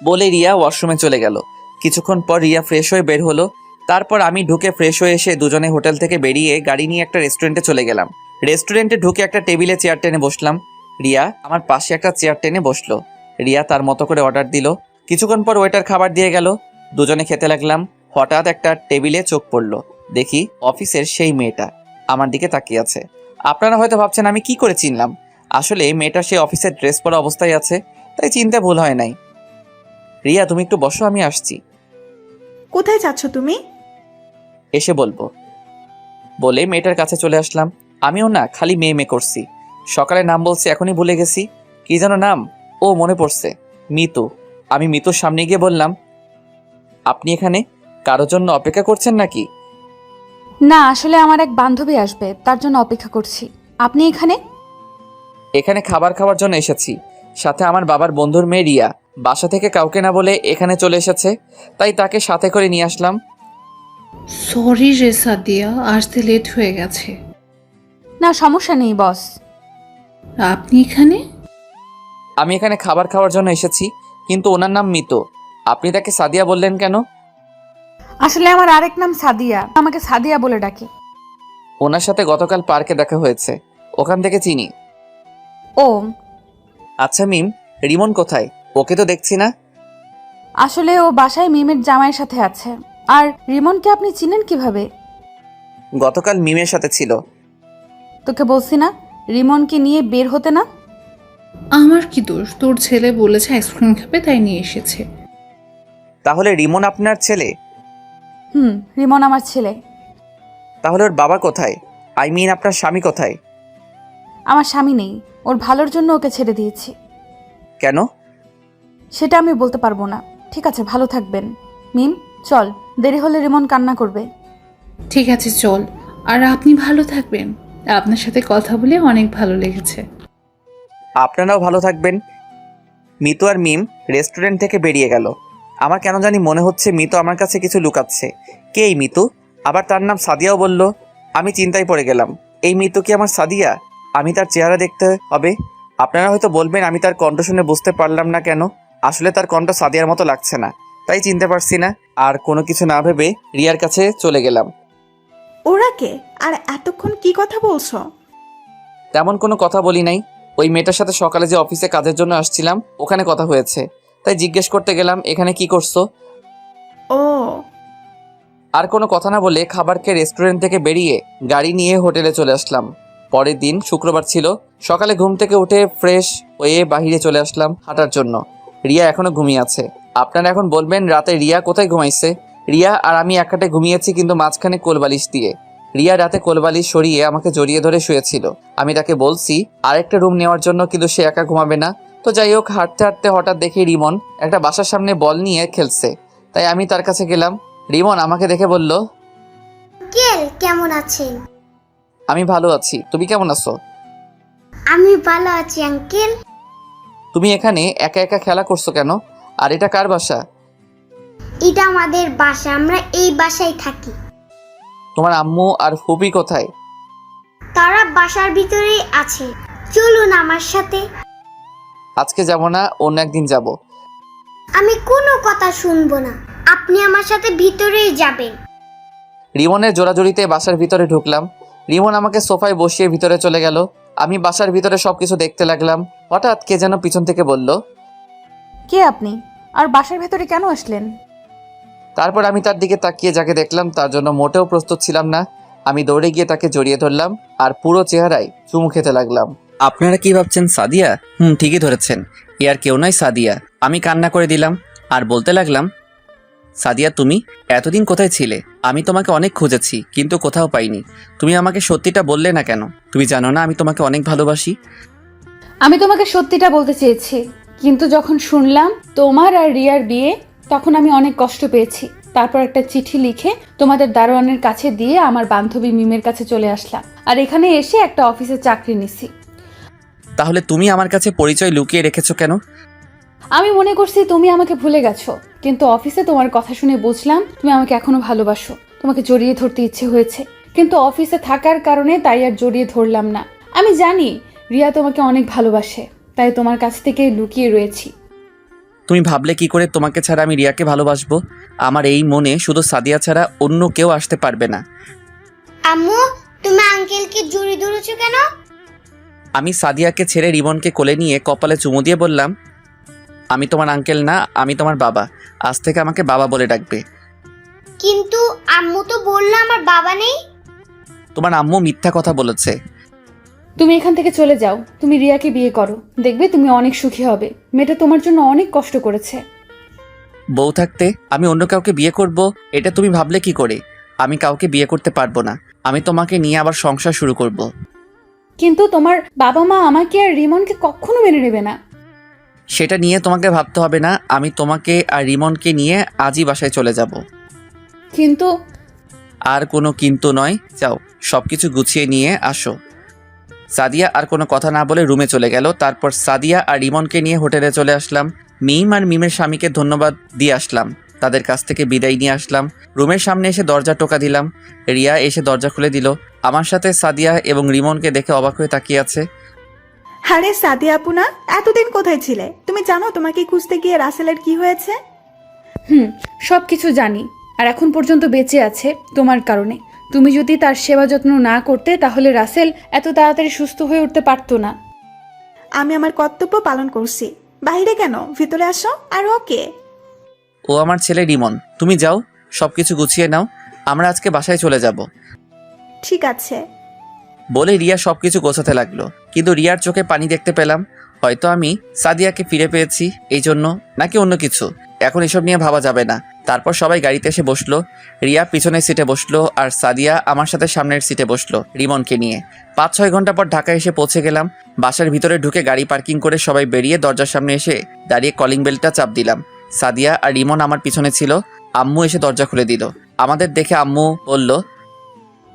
বলে রিয়া ওয়াশরুমে চলে গেল। কিছুক্ষণ পর রিয়া ফ্রেশ হয়ে বের হলো। তারপর আমি ঢুকে ফ্রেশ হয়ে এসে দুজনে হোটেল থেকে বেরিয়ে গাড়ি নিয়ে একটা রেস্টুরেন্টে চলে গেলাম। রেস্টুরেন্টে ঢুকে একটা টেবিলে চেয়ার টেনে বসলাম। রিয়া আমার পাশে একটা চেয়ার টেনে বসলো। রিয়া তার মতো করে অর্ডার দিল। কিছুক্ষণ পর ওয়েটার খাবার দিয়ে গেল। দুজনে খেতে লাগলাম। হঠাৎ একটা টেবিলে চোখ পড়লো। দেখি অফিসের সেই মেয়েটা আমার দিকে তাকিয়ে আছে। আপনারা হয়তো ভাবছেন আমি কি করে চিনলাম। আসলে মেয়েটা সেই অফিসের ড্রেস পরা অবস্থায় আছে, তাই চিনতে ভুল হয় নাই। রিয়া তুমি একটু বসো, আমি আসছি। কোথায় যাচ্ছ তুমি? এসে বলবো। বলে মেয়েটার কাছে চলে আসলাম। আমিও না খালি মেয়ে করছি। সকালে নাম বলছি, এখনই ভুলে গেছি। কি যেন নাম? ও মনে পড়ছে, মিতু। আমি মিতুর সামনে গিয়ে বললাম, আপনি এখানে কারোর জন্য অপেক্ষা করছেন নাকি? না, আসলে আমার এক বান্ধবী আসবে, তার জন্য অপেক্ষা করছি। আপনি এখানে? এখানে খাবার খাওয়ার জন্য এসেছি, সাথে আমার বাবার বন্ধুর মেয়ে রিয়া বাসা থেকে কাউকে না বলে এখানে চলে এসেছে, তাই তাকে সাথে করে নিয়ে আসলাম। সরি রে সাদিয়া, আসতে লেট হয়ে গেছে। না সমস্যা নেই বস। আপনি এখানে? আমি এখানে খাবার খাওয়ার জন্য এসেছি, কিন্তু ওনার নাম মিতু। আপনি তাকে সাদিয়া বললেন কেন? আসলে আমার আরেক নাম সাদিয়া, আমাকে সাদিয়া বলে ডাকে। ওনার সাথে গতকাল পার্কে দেখা হয়েছে, ওখান থেকে চিনি। ও আচ্ছা মিম, রিমন কোথায়? ওকে তো দেখছি না। আসলে ও বাসায় মিমের জামাইয়ের সাথে আছে। আর রিমনকে আপনি চিনেন কিভাবে? গতকাল মিমের সাথে ছিল। তোকে বলছি না রিমনকে নিয়ে বের হতে না? আমার কি দোষ? তোর ছেলে বলেছে আইসক্রিম খাবে, তাই নিয়ে এসেছে। তাহলে রিমন আপনার ছেলে? রিমন আমার ছেলে। তাহলে ওর বাবা কোথায়? আই মিন আপনার স্বামী কোথায়? আমার স্বামী নেই, ওর ভালোর জন্য ওকে ছেড়ে দিয়েছি। কেন? সেটা আমি বলতে পারবো না। ঠিক আছে, ভালো থাকবেন। মিম চল, দেরি হলে রিমন কান্না করবে। ঠিক আছে চল, আর আপনি ভালো থাকবেন। আপনার সাথে কথা বলে অনেক ভালো লেগেছে। আপনারাও ভালো থাকবেন। মিতু আর মিম রেস্টুরেন্ট থেকে বেরিয়ে গেল। আমার কেন জানি মনে হচ্ছে মিতু আমার কাছে কিছু লুকাচ্ছে। কে এই মিতু? আবার তার নাম সাদিয়াও বলল। আমি চিন্তায় পড়ে গেলাম, এই মিতু কি আমার সাদিয়া? আমি তার চেহারা দেখতে হবে। আপনারা হয়তো বলবেন আমি তার কণ্ঠ শুনে বুঝতে পারলাম না কেন। আসলে তার কণ্ঠ সাদিয়ার মতো লাগছে না, তাই চিনতে পারছি না। আর কোনো কিছু না ভেবে রিয়ার কাছে চলে গেলাম। ওরা কে? আর এতক্ষণ কি কথা বলছো? তেমন কোনো কথা বলি নাই। ওই মেয়েটার সাথে সকালে যে অফিসে কাজের জন্য আসছিলাম ওখানে কথা হয়েছে, তাই জিজ্ঞেস করতে গেলাম এখানে কি করছো। ও আর কোনো কথা না বলে খাবার খেয়ে রেস্টুরেন্ট থেকে বেরিয়ে গাড়ি নিয়ে হোটেলে চলে আসলাম। পরের দিন শুক্রবার ছিল। সকালে ঘুম থেকে উঠে ফ্রেশ হয়ে বাইরে চলে আসলাম হাঁটার জন্য। রিয়া এখনো ঘুমিয়ে আছে। আপনারা এখন বলবেন রাতে রিয়া কোথায় ঘুমাইছে? রিয়া আর আমি এক খাটে ঘুমিয়েছি, কিন্তু মাঝখানে কোলবালিশ দিয়ে। রিয়া রাতে কোলবালিশ সরিয়ে আমাকে জড়িয়ে ধরে শুয়েছিল। আমি তাকে বলছি আরেকটা রুম নেওয়ার জন্য, কিন্তু সে একা ঘুমাবে না। তো যাই হোক, হাঁটতে হাঁটতে হঠাৎ দেখি রিমন একটা বাসার সামনে বল নিয়ে খেলছে, তাই আমি তার কাছে গেলাম। রিমন আমাকে দেখে বলল, আঙ্কেল কেমন আছেন? আমি ভালো আছি, তুমি কেমন আছো? আমি ভালো আছি আঙ্কেল। তুমি এখানে একা একা খেলা করছো কেন? আর এটা কার বাসা? এটা আমাদের বাসা, আমরা এই বাসায় থাকি। তোমার আম্মু আর ফুপি কোথায়? তারা বাসার ভিতরেই আছে, চলুন আমার সাথে। আজকে যাব না, অন্য একদিন যাব। আমি কোনো কথা শুনবো না, আপনি আমার সাথে ভিতরেই যাবেন। রিমনের জোড়াজড়িতে বাসার ভিতরে ঢুকলাম। রিমন আমাকে সোফায় বসিয়ে ভিতরে চলে গেল। আমি বাসার ভিতরে সবকিছু দেখতে লাগলাম। হঠাৎ কে যেন পিছন থেকে বলল, কে আপনি? আর বাসার ভেতরে কেন আসলেন? তারপর আমি তার দিকে তাকিয়ে যাকে দেখলাম তার জন্য মোটেও প্রস্তুত ছিলাম না। আমি দৌড়ে গিয়ে তাকে জড়িয়ে ধরলাম আর পুরো চেহারায় চুমু খেতে লাগলাম। আপনারা কি ভাবছেন সাদিয়া? ঠিকই ধরেছেন, এ আর কেউ নয়, সাদিয়া। আমি কান্না করে দিলাম আর বলতে লাগলাম, সাদিয়া তুমি এতদিন কোথায় ছিলে? আমি তোমাকে অনেক খুঁজেছি কিন্তু কোথাও পাইনি। তুমি আমাকে সত্যিটা বললে না কেন? তুমি জানো না আমি তোমাকে অনেক ভালোবাসি। আমি তোমাকে সত্যিটা বলতে চেয়েছি, কিন্তু যখন শুনলাম তোমার আর রিয়ার বিয়ে, তখন আমি অনেক কষ্ট পেয়েছি। তারপর একটা চিঠি লিখে তোমাদের দারোয়ানের কাছে দিয়ে আমার বান্ধবী মিমের কাছে চলে আসলাম, আর এখানে এসে একটা অফিসে চাকরি নিছি। তাহলে তুমি আমার কাছে পরিচয় লুকিয়ে রেখেছো কেন? আমি মনে করছি তুমি আমাকে ভুলে গেছো, কিন্তু অফিসে তোমার কথা শুনে বুঝলাম তুমি আমাকে এখনো ভালোবাসো। তোমাকে জড়িয়ে ধরতে ইচ্ছে হয়েছে, কিন্তু অফিসে থাকার কারণে তাই আর জড়িয়ে ধরলাম না। আমি জানি রিয়া তোমাকে অনেক ভালোবাসে, তাই তোমার কাছ থেকে লুকিয়ে রয়েছি। তুমি ভাবলে কি করে তোমাকে ছাড়া আমি রিয়াকে ভালোবাসবো? আমার এই মনে শুধু সাদিয়া ছাড়া অন্য কেউ আসতে পারবে না। আম্মু, তুমি আঙ্কেলকে জড়িয়ে ধরেছো কেন? আমি সাদিয়াকে ছেড়ে রিমনকে কোলে নিয়ে কপালে চুমু দিয়ে বললাম, আমি তোমার আঙ্কেল না, আমি তোমার বাবা। আজ থেকে আমাকে বাবা বলে ডাকবে। কিন্তু আম্মু তো বললো আমার বাবা নেই। তোমার আম্মু মিথ্যা কথা বলেছে। তুমি এখান থেকে চলে যাও, তুমি রিয়াকে বিয়ে করো, দেখবে তুমি অনেক সুখী হবে। মেয়েটা তোমার জন্য অনেক কষ্ট করেছে। বউ থাকতে আমি অন্য কাউকে বিয়ে করব, এটা তুমি ভাবলে কি করে? আমি কাউকে বিয়ে করতে পারবো না। আমি তোমাকে নিয়ে আবার সংসার শুরু করব। কিন্তু তোমার বাবা মা আমাকে আর রিমনকে কখনো মেনে নেবে না। সেটা নিয়ে তোমাকে ভাবতে হবে না। আমি তোমাকে আর রিমনকে নিয়ে আজই বাসায় চলে যাব। কিন্তু আর কোনো কিন্তু নয়, যাও সবকিছু গুছিয়ে নিয়ে আসো। সাদিয়া আর কোনো কথা না বলে রুমে চলে গেল। তারপর সাদিয়া আর রিমনকে নিয়ে হোটেলে চলে আসলাম। মিম আর মিমের স্বামীকে ধন্যবাদ দিয়ে আসলাম, তাদের কাছ থেকে বিদায় নিয়ে আসলাম। রুমের সামনে এসে দরজা টোকা দিলাম। রিয়া এসে দরজা খুলে দিল। আমার সাথে সাদিয়া এবং রিমনকে দেখে অবাক হয়ে তাকিয়ে আছে। আরে সাদিয়া আপু না, এতদিন কোথায় ছিলে? তুমি জানো তোমাকে খুঁজতে গিয়ে রাসেলের কি হয়েছে? সব কিছু জানি, আর এখন পর্যন্ত বেঁচে আছে তোমার কারণে। তুমি যদি তার সেবা যত্ন না করতে তাহলে রাসেল এত তাড়াতাড়ি সুস্থ হয়ে উঠতে পারতো না। আমি আমার কর্তব্য পালন করছি। বাইরে কেন, ভিতরে আসো। আর ওকে? ও আমার ছেলে রিমন। তুমি যাও, সবকিছু গুছিয়ে নাও, আমরা আজকে বাসায় চলে যাব। ঠিক আছে। বলে রিয়া সবকিছু গোছাতে লাগলো, কিন্তু রিয়ার চোখে পানি দেখতে পেলাম। হয়তো আমি সাদিয়াকে ফিরে পেয়েছি এই জন্য, নাকি অন্য কিছু, এখন এসব নিয়ে ভাবা যাবে না। তারপর সবাই গাড়িতে এসে বসলো। রিয়া পিছনের সিটে বসলো আর সাদিয়া আমার সাথে সামনের সিটে বসলো রিমনকে নিয়ে। 5-6 ঘন্টা পর ঢাকায় এসে পৌঁছে গেলাম। বাসার ভিতরে ঢুকে গাড়ি পার্কিং করে সবাই বেরিয়ে দরজার সামনে এসে দাঁড়িয়ে কলিং বেলটা চাপ দিলাম। সাদিয়া আর রিমন আমার পিছনে ছিল। আম্মু এসে দরজা খুলে দিল। আমাদের দেখে আম্মু বলল,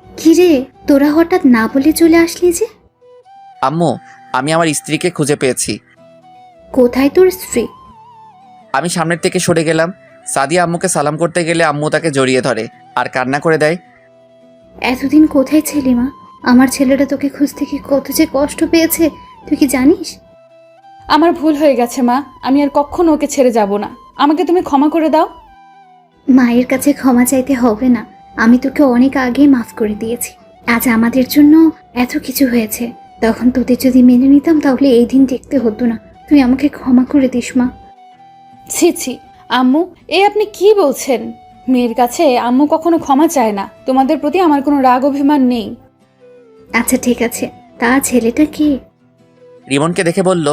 কিরে, তোরা হঠাৎ না বলে চলে আসলি যে? আম্মু আমি আমার স্ত্রীকে খুঁজে পেয়েছি। কোথায় তোর স্ত্রী? আমি সামনের থেকে সরে গেলাম। সাদিয়া আম্মুকে সালাম করতে গেলে আম্মু তাকে জড়িয়ে ধরে আর কান্না করে দেয়। এতদিন কোথায় ছিলি মা? আমার ছেলেটা তোকে খুঁজতে কি কত যে কষ্ট পেয়েছে তুই কি জানিস? আমার ভুল হয়ে গেছে মা, আমি আর কখনো ওকে ছেড়ে যাব না। আমাকে তুমি ক্ষমা করে দাও। মায়ের কাছে ক্ষমা চাইতে হবে না, আমি তোকে অনেক আগেই মাফ করে দিয়েছি। আজ আমাদের জন্য এত কিছু হয়েছে, তখন তোদের যদি মেনে নিতাম তাহলে এই দিন দেখতে হতো না। তুই আমাকে ক্ষমা করে দিস মা। ছি ছি আম্মু, আপনি কি বলছেন? মেয়ের কাছে আম্মু কখনো ক্ষমা চায় না। তোমাদের প্রতি আমার কোনো রাগ অভিমান নেই। আচ্ছা ঠিক আছে, তা ছেলেটা কি? রিমনকে দেখে বলল,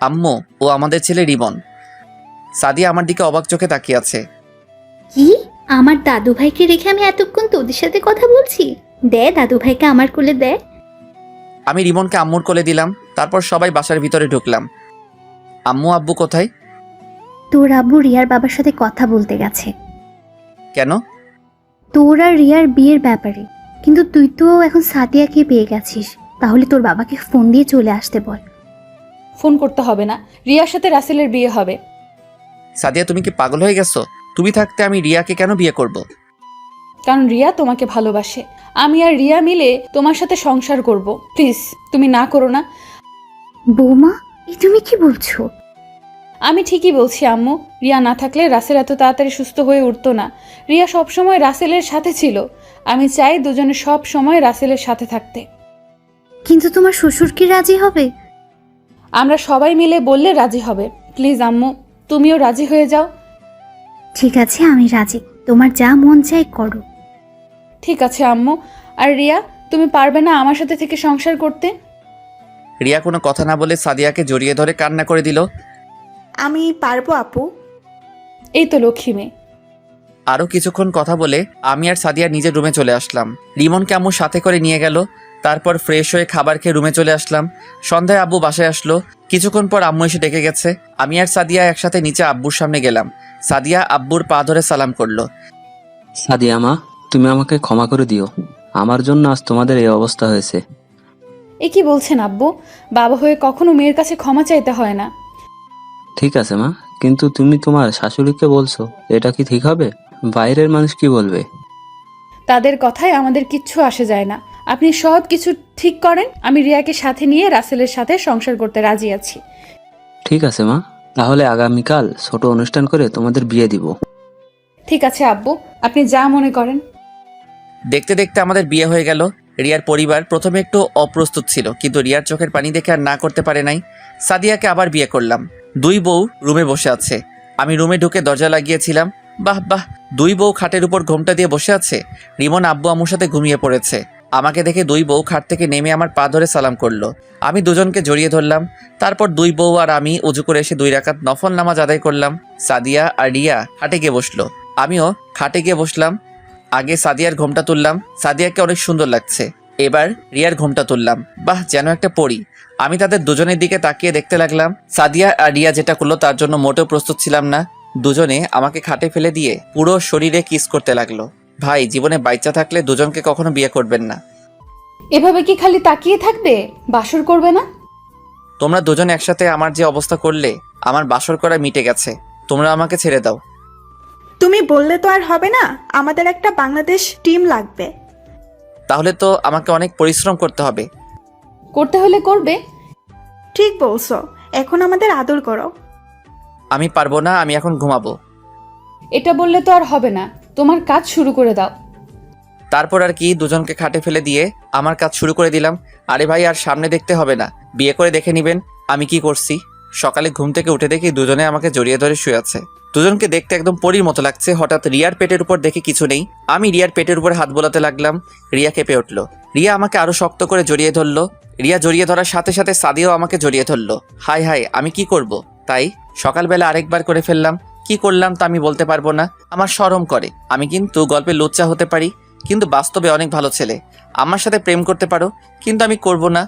আম্মু ও আমাদের ছেলে রিমন। সাদিয়া আমার দিকে অবাক চোখে তাকিয়ে আছে। কি, আমার দাদু ভাইকে রেখে আমি এতক্ষণ তোদের সাথে কথা বলছি? দে দাদু ভাইকে আমার কোলে দে। আমি রিমনকে আম্মুর কোলে দিলাম। তারপর সবাই বাসার ভিতরে ঢুকলাম। আম্মু আব্বু কোথায়? তোর আব্বু রিয়ার বাবার সাথে কথা বলতে গেছে। কেন? তোর আর রিয়ার বিয়ের ব্যাপারে। কিন্তু তুই তো এখন সাদিয়াকে পেয়ে গেছিস, তাহলে তোর বাবাকে ফোন দিয়ে চলে আসতে বল। ফোন করতে হবে না, রিয়ার সাথে রাসেলের বিয়ে হবে। সাদিয়া তুমি কি পাগল হয়ে গেছো? তুমি থাকতে আমি রিয়াকে কেন বিয়ে করব? কারণ রিয়া তোমাকে ভালোবাসে। আমি আর রিয়া মিলে তোমার সাথে সংসার করব। প্লিজ তুমি না করো না। বৌমা, এই তুমি কি বলছো? আমি ঠিকই বলছি আম্মু। রিয়া না থাকলে রাসেল এত তাড়াতাড়ি সুস্থ হয়ে উঠতো না। রিয়া সবসময় রাসেলের সাথে ছিল। আমি চাই দুজনে সব সময় রাসেলের সাথে থাকতে। কিন্তু তোমার শ্বশুর কি রাজি হবে? আমরা সবাই মিলে বললে রাজি হবে। প্লিজ আম্মু, তুমিও রাজি হয়ে যাও। ঠিক আছে, আমি রাজি। তোমার যা মন চাই করো। ঠিক আছে আম্মু। আর রিয়া, তুমি পারবে না আমার সাথে থেকে সংসার করতে? রিয়া কোনো কথা না বলে সাদিয়াকে জড়িয়ে ধরে কান্না করে দিল। আমি পারবো আপু। এই তো লক্ষ্মী মেয়ে। আরও কিছুক্ষণ কথা বলে আমি আর সাদিয়া নিজের রুমে চলে আসলাম। রিমনকে আম্মু সাথে করে নিয়ে গেল। তারপর ফ্রেশ হয়ে খাবার খেয়ে রুমে চলে আসলাম। সন্ধ্যায় আব্বু বাসায় আসলো। কিছুক্ষণ পর আম্মু এসে ডেকে গেছে। আমি আর সাদিয়া একসাথে নিচে আব্বুর সামনে গেলাম। সাদিয়া আব্বুর পা ধরে সালাম করলো। সাদিয়া মা, তুমি আমাকে ক্ষমা করে দিও। আমার জন্য আজ তোমাদের এই অবস্থা হয়েছে। এ কি বলছেন আব্বু? বাবা হয়ে কখনো মেয়ের কাছে ক্ষমা চাইতে হয় না। ঠিক আছে মা, কিন্তু তুমি তোমার শাশুড়িকে বলছো, এটা কি ঠিক হবে? বাইরের মানুষ কি বলবে? তাদের কথায় আমাদের কিচ্ছু আসে যায় না। আপনি সব কিছু ঠিক করেন। আমি রিয়াকে সাথে নিয়ে রাসেলের সাথে সংসার করতে রাজি আছি। ঠিক আছে মা, তাহলে আগামীকাল ছোট অনুষ্ঠান করে তোমাদের বিয়ে দিব। ঠিক আছে আব্বু, আপনি যা মনে করেন। দেখতে দেখতে আমাদের বিয়ে হয়ে গেল। রিয়ার পরিবার প্রথমে একটু অপ্রস্তুত ছিল, কিন্তু রিয়ার চোখের পানি দেখে আর না করতে পারে নাই। সাদিয়াকে আবার বিয়ে করলাম। দুই বউ রুমে বসে আছে। আমি রুমে ঢুকে দরজা লাগিয়েছিলাম। বাহ বাহ, দুই বউ খাটের উপর ঘোমটা দিয়ে বসে আছে। রিমন আব্বু আম্মুর সাথে ঘুমিয়ে পড়েছে। আমাকে দেখে দুই বউ খাট থেকে নেমে আমার পা ধরে সালাম করলো। আমি দুজনকে জড়িয়ে ধরলাম। তারপর দুই বউ আর আমি উজু করে এসে 2 রাকাত নফল নামাজ আদায় করলাম। সাদিয়া আর রিয়া খাটে গিয়ে বসলো। আমিও খাটে গিয়ে বসলাম। আগে সাদিয়ার ঘোমটা তুললাম। সাদিয়াকে অনেক সুন্দর লাগছে। এবার রিয়ার ঘোমটা তুললাম। বাহ, যেন একটা পরী। আমি তাদের দুজনের দিকে তাকিয়ে দেখতে লাগলাম। সাদিয়া আর রিয়া যেটা করলো তার জন্য মোটেও প্রস্তুত ছিলাম না। দুজনে আমাকে খাটে ফেলে দিয়ে পুরো শরীরে কিস করতে লাগলো। ভাই, জীবনে বাচ্চা থাকলে দুজনকে কখনো বিয়ে করবেন না। এভাবে কি খালি তাকিয়ে থাকবে? বাসর করবে না? তোমরা দুজন একসাথে আমার যে অবস্থা করলে, আমার বাসর করা মিটে গেছে। তোমরা আমাকে ছেড়ে দাও। তুমি বললে তো আর হবে না, আমাদের একটা বাংলাদেশ টিম লাগবে। তাহলে তো আমাকে অনেক পরিশ্রম করতে হবে। করতে হলে করবে। ঠিক বলছো, এখন আমাদের আদর করো। আমি পারবো না, আমি এখন ঘুমাবো। এটা বললে তো আর হবে না, তোমার কাজ শুরু করে দাও। তারপর আর কি, দুজনকে খাটে ফেলে দিয়ে আমার কাজ শুরু করে দিলাম। আরে ভাই, আর সামনে দেখতে হবে না, বিয়ে করে দেখে নিবেন আমি কি করছি। সকালে ঘুম থেকে উঠে দেখি দুজনে আমাকে জড়িয়ে ধরে শুয়ে আছে। দুজনকে দেখতে একদম পরীর মতো লাগছে। হঠাৎ রিয়ার পেটের উপর দেখে কিছু নেই। আমি রিয়ার পেটের উপর হাত বোলাতে লাগলাম। রিয়া কেঁপে উঠলো। রিয়া আমাকে আরো শক্ত করে জড়িয়ে ধরলো। রিয়া জড়িয়ে ধরার সাথে সাথে সাদিয়াও আমাকে জড়িয়ে ধরলো। হাই হাই, আমি কি করব? তাই সকালবেলা আরেকবার করে ফেললাম। কি করলাম তা আমি বলতে পারবো না, আমার শরম করে। আমি কিন্তু গল্পে লুচ্চা হতে পারি, কিন্তু বাস্তবে অনেক ভালো ছেলে। আমার সাথে প্রেম করতে পারো, কিন্তু আমি করব না।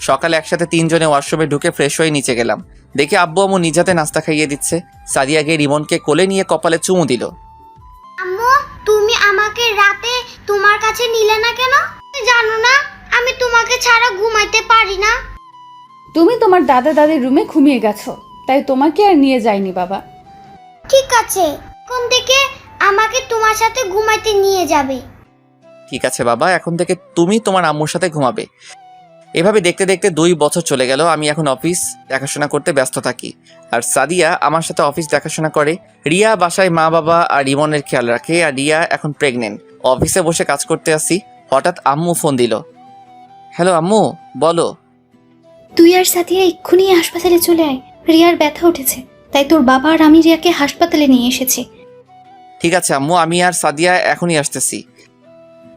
সকালে একসাথে 3 জনে ওয়াশরুমে ঢুকে ফ্রেশ হয়ে নিচে গেলাম। দেখে আব্বু আম্মু নিজ হাতে নাস্তা খাইয়ে দিচ্ছে। সাদিয়া গিয়ে রিমনকে কোলে নিয়ে কপালে চুমু দিল। আম্মু, তুমি আমাকে রাতে তোমার কাছে নিলে না কেন? তুমি জানো না আমি তোমাকে ছাড়া ঘুমাইতে পারি না। তুমি তোমার দাদা দাদির রুমে ঘুমিয়ে গেছো, তাই তোমাকে আর নিয়ে যাইনি বাবা। ঠিক আছে, এখন থেকে আমাকে তোমার সাথে ঘুমাইতে নিয়ে যাবে। ঠিক আছে বাবা, এখন থেকে তুমি তোমার আম্মুর সাথে ঘুমাবে। এভাবে দেখতে দেখতে 2 বছর চলে গেল। আমি এখন অফিস দেখাশোনা করতে ব্যস্ত থাকি, আর সাদিয়া আমার সাথে অফিস দেখাশোনা করে। রিয়া বাসায় মা বাবা আর রিমনের খেয়াল রাখে, আর রিয়া এখন প্রেগনেন্ট। অফিসে বসে কাজ করতে আসি, হঠাৎ আম্মু ফোন দিল। হ্যালো আম্মু, বলো। তুই আর সাথিয়া এক্ষুনি হাসপাতালে চলে আয়। রিয়ার ব্যথা উঠেছে, তাই তোর বাবা আর আমি রিয়াকে হাসপাতালে নিয়ে এসেছি। ঠিক আছে আম্মু, আমি আর সাদিয়া এখনই আসতেছি।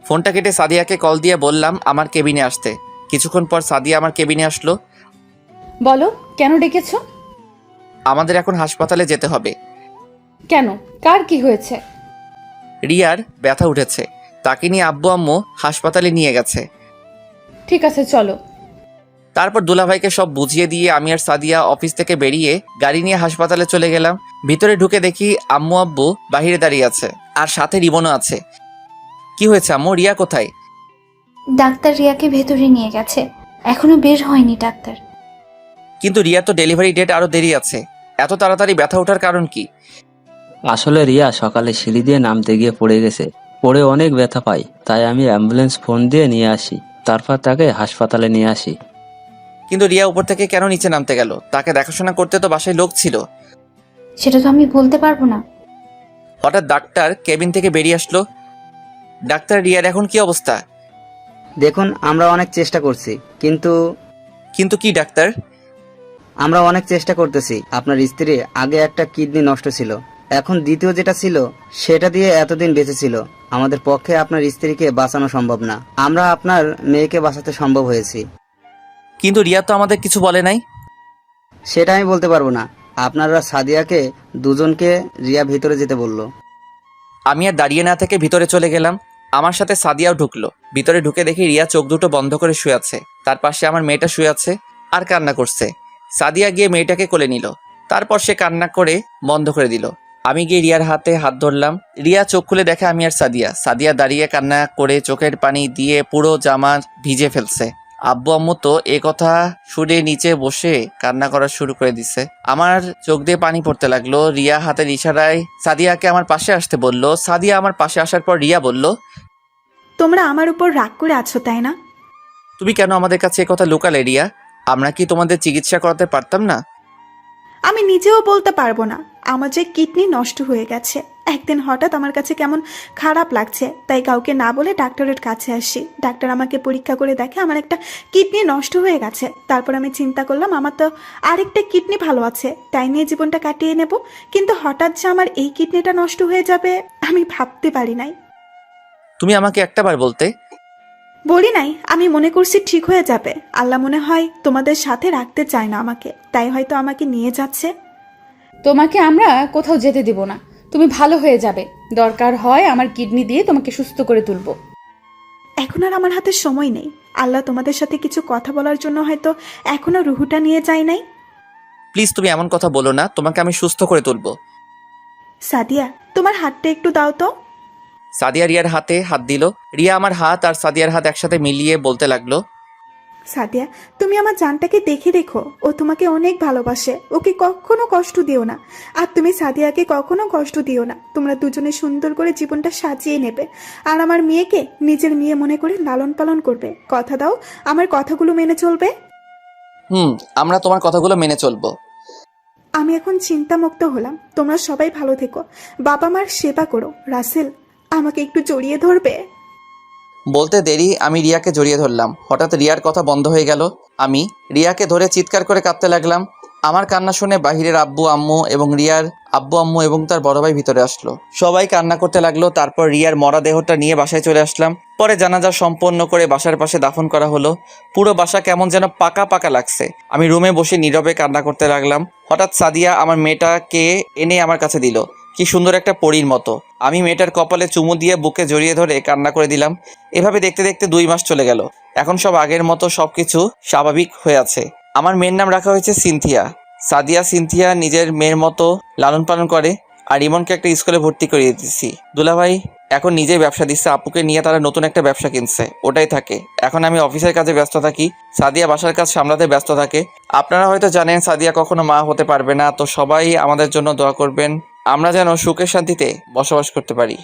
ফোনটা কেটে সাদিয়াকে কল দিয়ে বললাম আমার কেবিনে আসতে। কিছুক্ষণ পর সাদিয়া আমার কেবিনে আসলো। বলো, কেন ডেকেছো? আমাদের এখন হাসপাতালে যেতে হবে। কেন, কার কি হয়েছে? রিয়ার ব্যথা উঠেছে, তাকে নিয়ে আব্বু আম্মু হাসপাতালে নিয়ে গেছে। ঠিক আছে, চলো। তারপর দুলাভাইকে সব বুঝিয়ে দিয়ে আমি আর সাদিয়া অফিস থেকে বেরিয়ে গাড়ি নিয়ে হাসপাতালে চলে গেলাম। ভিতরে ঢুকে দেখি আম্মু আব্বু বাহিরে দাঁড়িয়ে আছে, আর সাথে রিবনও আছে। কি হয়েছে আম্মু, রিয়া কোথায়? ডাক্তার রিয়াকে ভেতরে নিয়ে গেছে, এখনো বের হয়নি ডাক্তার। কিন্তু রিয়ার তো ডেলিভারি ডেট আরো দেরি আছে, এত তাড়াতাড়ি ব্যথা ওঠার কারণ কি? আসলে রিয়া সকালে সিঁড়ি দিয়ে নামতে গিয়ে পড়ে গেছে, পড়ে অনেক ব্যথা পাই, তাই আমি অ্যাম্বুলেন্স ফোন দিয়ে নিয়ে আসি, তারপর তাকে হাসপাতালে নিয়ে আসি। কিন্তু রিয়া উপর থেকে কেন নিচে নামতে গেল? তাকে দেখাশোনা করতে তো বাসায় লোক ছিল। সেটা তো আমি বলতে পারবো না। হঠাৎ ডাক্তার কেবিন থেকে বেরিয়ে আসলো। ডাক্তার, রিয়ার এখন কি অবস্থা? দেখুন, আমরা অনেক চেষ্টা করছি, কিন্তু কিন্তু কি ডাক্তার? আমরা অনেক চেষ্টা করতেছি। আপনার স্ত্রী আগে একটা কিডনি নষ্ট ছিল, এখন দ্বিতীয় যেটা ছিল সেটা দিয়ে এতদিন বেঁচে ছিল। আমাদের পক্ষে আপনার স্ত্রীকে বাঁচানো সম্ভব না, আমরা আপনার মেয়েকে বাঁচাতে সম্ভব হয়েছি। কিন্তু রিয়া তো আমাদের কিছু বলে নাই। সেটা আমি বলতে পারবো না। আপনারা সাদিয়াকে দুজনকে রিয়া ভিতরে যেতে বলল। আমি আর দাঁড়িয়ে না থেকে ভিতরে চলে গেলাম। আমার সাথে সাদিয়াও ঢুকলো। ভিতরে ঢুকে দেখি রিয়া চোখ দুটো বন্ধ করে শুয়ে আছে। তার পাশে আমার মেয়েটা শুয়ে আছে আর কান্না করছে। সাদিয়া গিয়ে মেয়েটাকে কোলে নিল, তারপর সে কান্না করে বন্ধ করে দিল। আমি গিয়ে রিয়ার হাতে হাত ধরলাম। রিয়া চোখ খুলে দেখে আমি আর সাদিয়া। সাদিয়া দাঁড়িয়ে কান্না করে চোখের পানি দিয়ে পুরো জামা ভিজে ফেলছে। আব্বু আম্মু তো এ কথা শুনে নিচে বসে কান্না করা শুরু করে দিছে। আমার চোখ দিয়ে পানি পড়তে লাগলো। রিয়া হাতের ইশারায় সাদিয়াকে আমার পাশে আসতে বলল। সাদিয়া আমার পাশে আসার পর রিয়া বলল, তোমরা আমার উপর রাগ করে আছো তাই না? তুমি কেন আমাদের কাছে এ কথা লুকালে রিয়া? আমরা কি তোমাদের চিকিৎসা করাতে পারতাম না? আমি নিজেও বলতে পারবো না। আমার যে কিডনি নষ্ট হয়ে গেছে। একদিন হঠাৎ আমার কাছে কেমন খারাপ লাগছে, তাই কাউকে না বলে ডাক্তারের কাছে আসি। ডাক্তার আমাকে পরীক্ষা করে দেখে আমার একটা কিডনি নষ্ট হয়ে গেছে। তারপর আমি চিন্তা করলাম আমার তো আরেকটা কিডনি ভালো আছে, তাই নিয়ে জীবনটা কাটিয়ে নেব। কিন্তু হঠাৎ যে আমার এই কিডনিটা নষ্ট হয়ে যাবে আমি ভাবতে পারি নাই। তুমি আমাকে একটাবার বলতে। বলি নাই, আমি মনে করছি ঠিক হয়ে যাবে। আল্লাহ মনে হয় তোমাদের সাথে রাখতে চায় না আমাকে, তাই হয়তো আমাকে নিয়ে যাচ্ছে। তোমাকে আমরা কোথাও যেতে দিব না, তুমি ভালো হয়ে যাবে। দরকার হয় আমার কিডনি দিয়ে তোমাকে সুস্থ করে তুলবো। এখন আর আমার হাতে সময় নেই। আল্লাহ তোমাদের সাথে কিছু কথা বলার জন্য হয়তো এখনো রুহুটা নিয়ে যায় নাই। প্লিজ তুমি এমন কথা বলো না, তোমাকে আমি সুস্থ করে তুলবো। সাদিয়া, তোমার হাতটা একটু দাও তো। সাদিয়া রিয়ার হাতে হাত দিল। রিয়া আমার হাত আর সাদিয়ার হাত একসাথে মিলিয়ে বলতে লাগলো, সাদিয়া, তুমি আমার জানটাকে দেখে রেখো। ও তোমাকে অনেক ভালোবাসে, ওকে কখনো কষ্ট দিও না। আর তুমি সাদিয়াকে কখনো কষ্ট দিও না। তোমরা দুজনে সুন্দর করে জীবনটা সাজিয়ে নেবে। আর আমার মেয়েকে নিজের মেয়ে মনে করে লালন পালন করবে। কথা দাও আমার কথাগুলো মেনে চলবে। আমরা তোমার কথাগুলো মেনে চলবো। আমি এখন চিন্তামুক্ত হলাম। তোমরা সবাই ভালো থেকো, বাবা মার সেবা করো। রাসেল, আমাকে একটু জড়িয়ে ধরবে? বলতে দেরি আমি রিয়াকে জড়িয়ে ধরলাম। হঠাৎ রিয়ার কথা বন্ধ হয়ে গেল। আমি রিয়াকে ধরে চিৎকার করে কাঁদতে লাগলাম। আমার কান্না শুনে বাহিরের আব্বু আম্মু এবং রিয়ার আব্বু আম্মু এবং তার বড় ভাই ভিতরে আসলো। সবাই কান্না করতে লাগলো। তারপর রিয়ার মরা দেহটা নিয়ে বাসায় চলে আসলাম। পরে জানাজা সম্পন্ন করে বাসার পাশে দাফন করা হলো। পুরো বাসা কেমন যেন পাকা পাকা লাগছে। আমি রুমে বসে নীরবে কান্না করতে লাগলাম। হঠাৎ সাদিয়া আমার মেয়েটাকে এনে আমার কাছে দিল। কি সুন্দর একটা পরীর মতো। আমি মেয়েটার কপালে চুমু দিয়ে বুকে জড়িয়ে ধরে কান্না করে দিলাম। এভাবে দেখতে দেখতে 2 মাস চলে গেল। এখন সব আগের মতো সবকিছু স্বাভাবিক হয়ে আছে। আমার মেয়ের নাম রাখা হয়েছে সিনথিয়া। সাদিয়া সিনথিয়া নিজের মেয়ের মতো লালন পালন করে। আর ইমনকে একটা স্কুলে ভর্তি করিয়ে দিচ্ছি। দুলাভাই এখন নিজেই ব্যবসা দিচ্ছে। আপুকে নিয়ে তারা নতুন একটা ব্যবসা কিনছে, ওটাই থাকে। এখন আমি অফিসের কাজে ব্যস্ত থাকি, সাদিয়া বাসার কাজ সামলাতে ব্যস্ত থাকে। আপনারা হয়তো জানেন সাদিয়া কখনো মা হতে পারবে না, তো সবাই আমাদের জন্য দোয়া করবেন। আমরা যেন সুখে শান্তিতে বসবাস করতে পারি।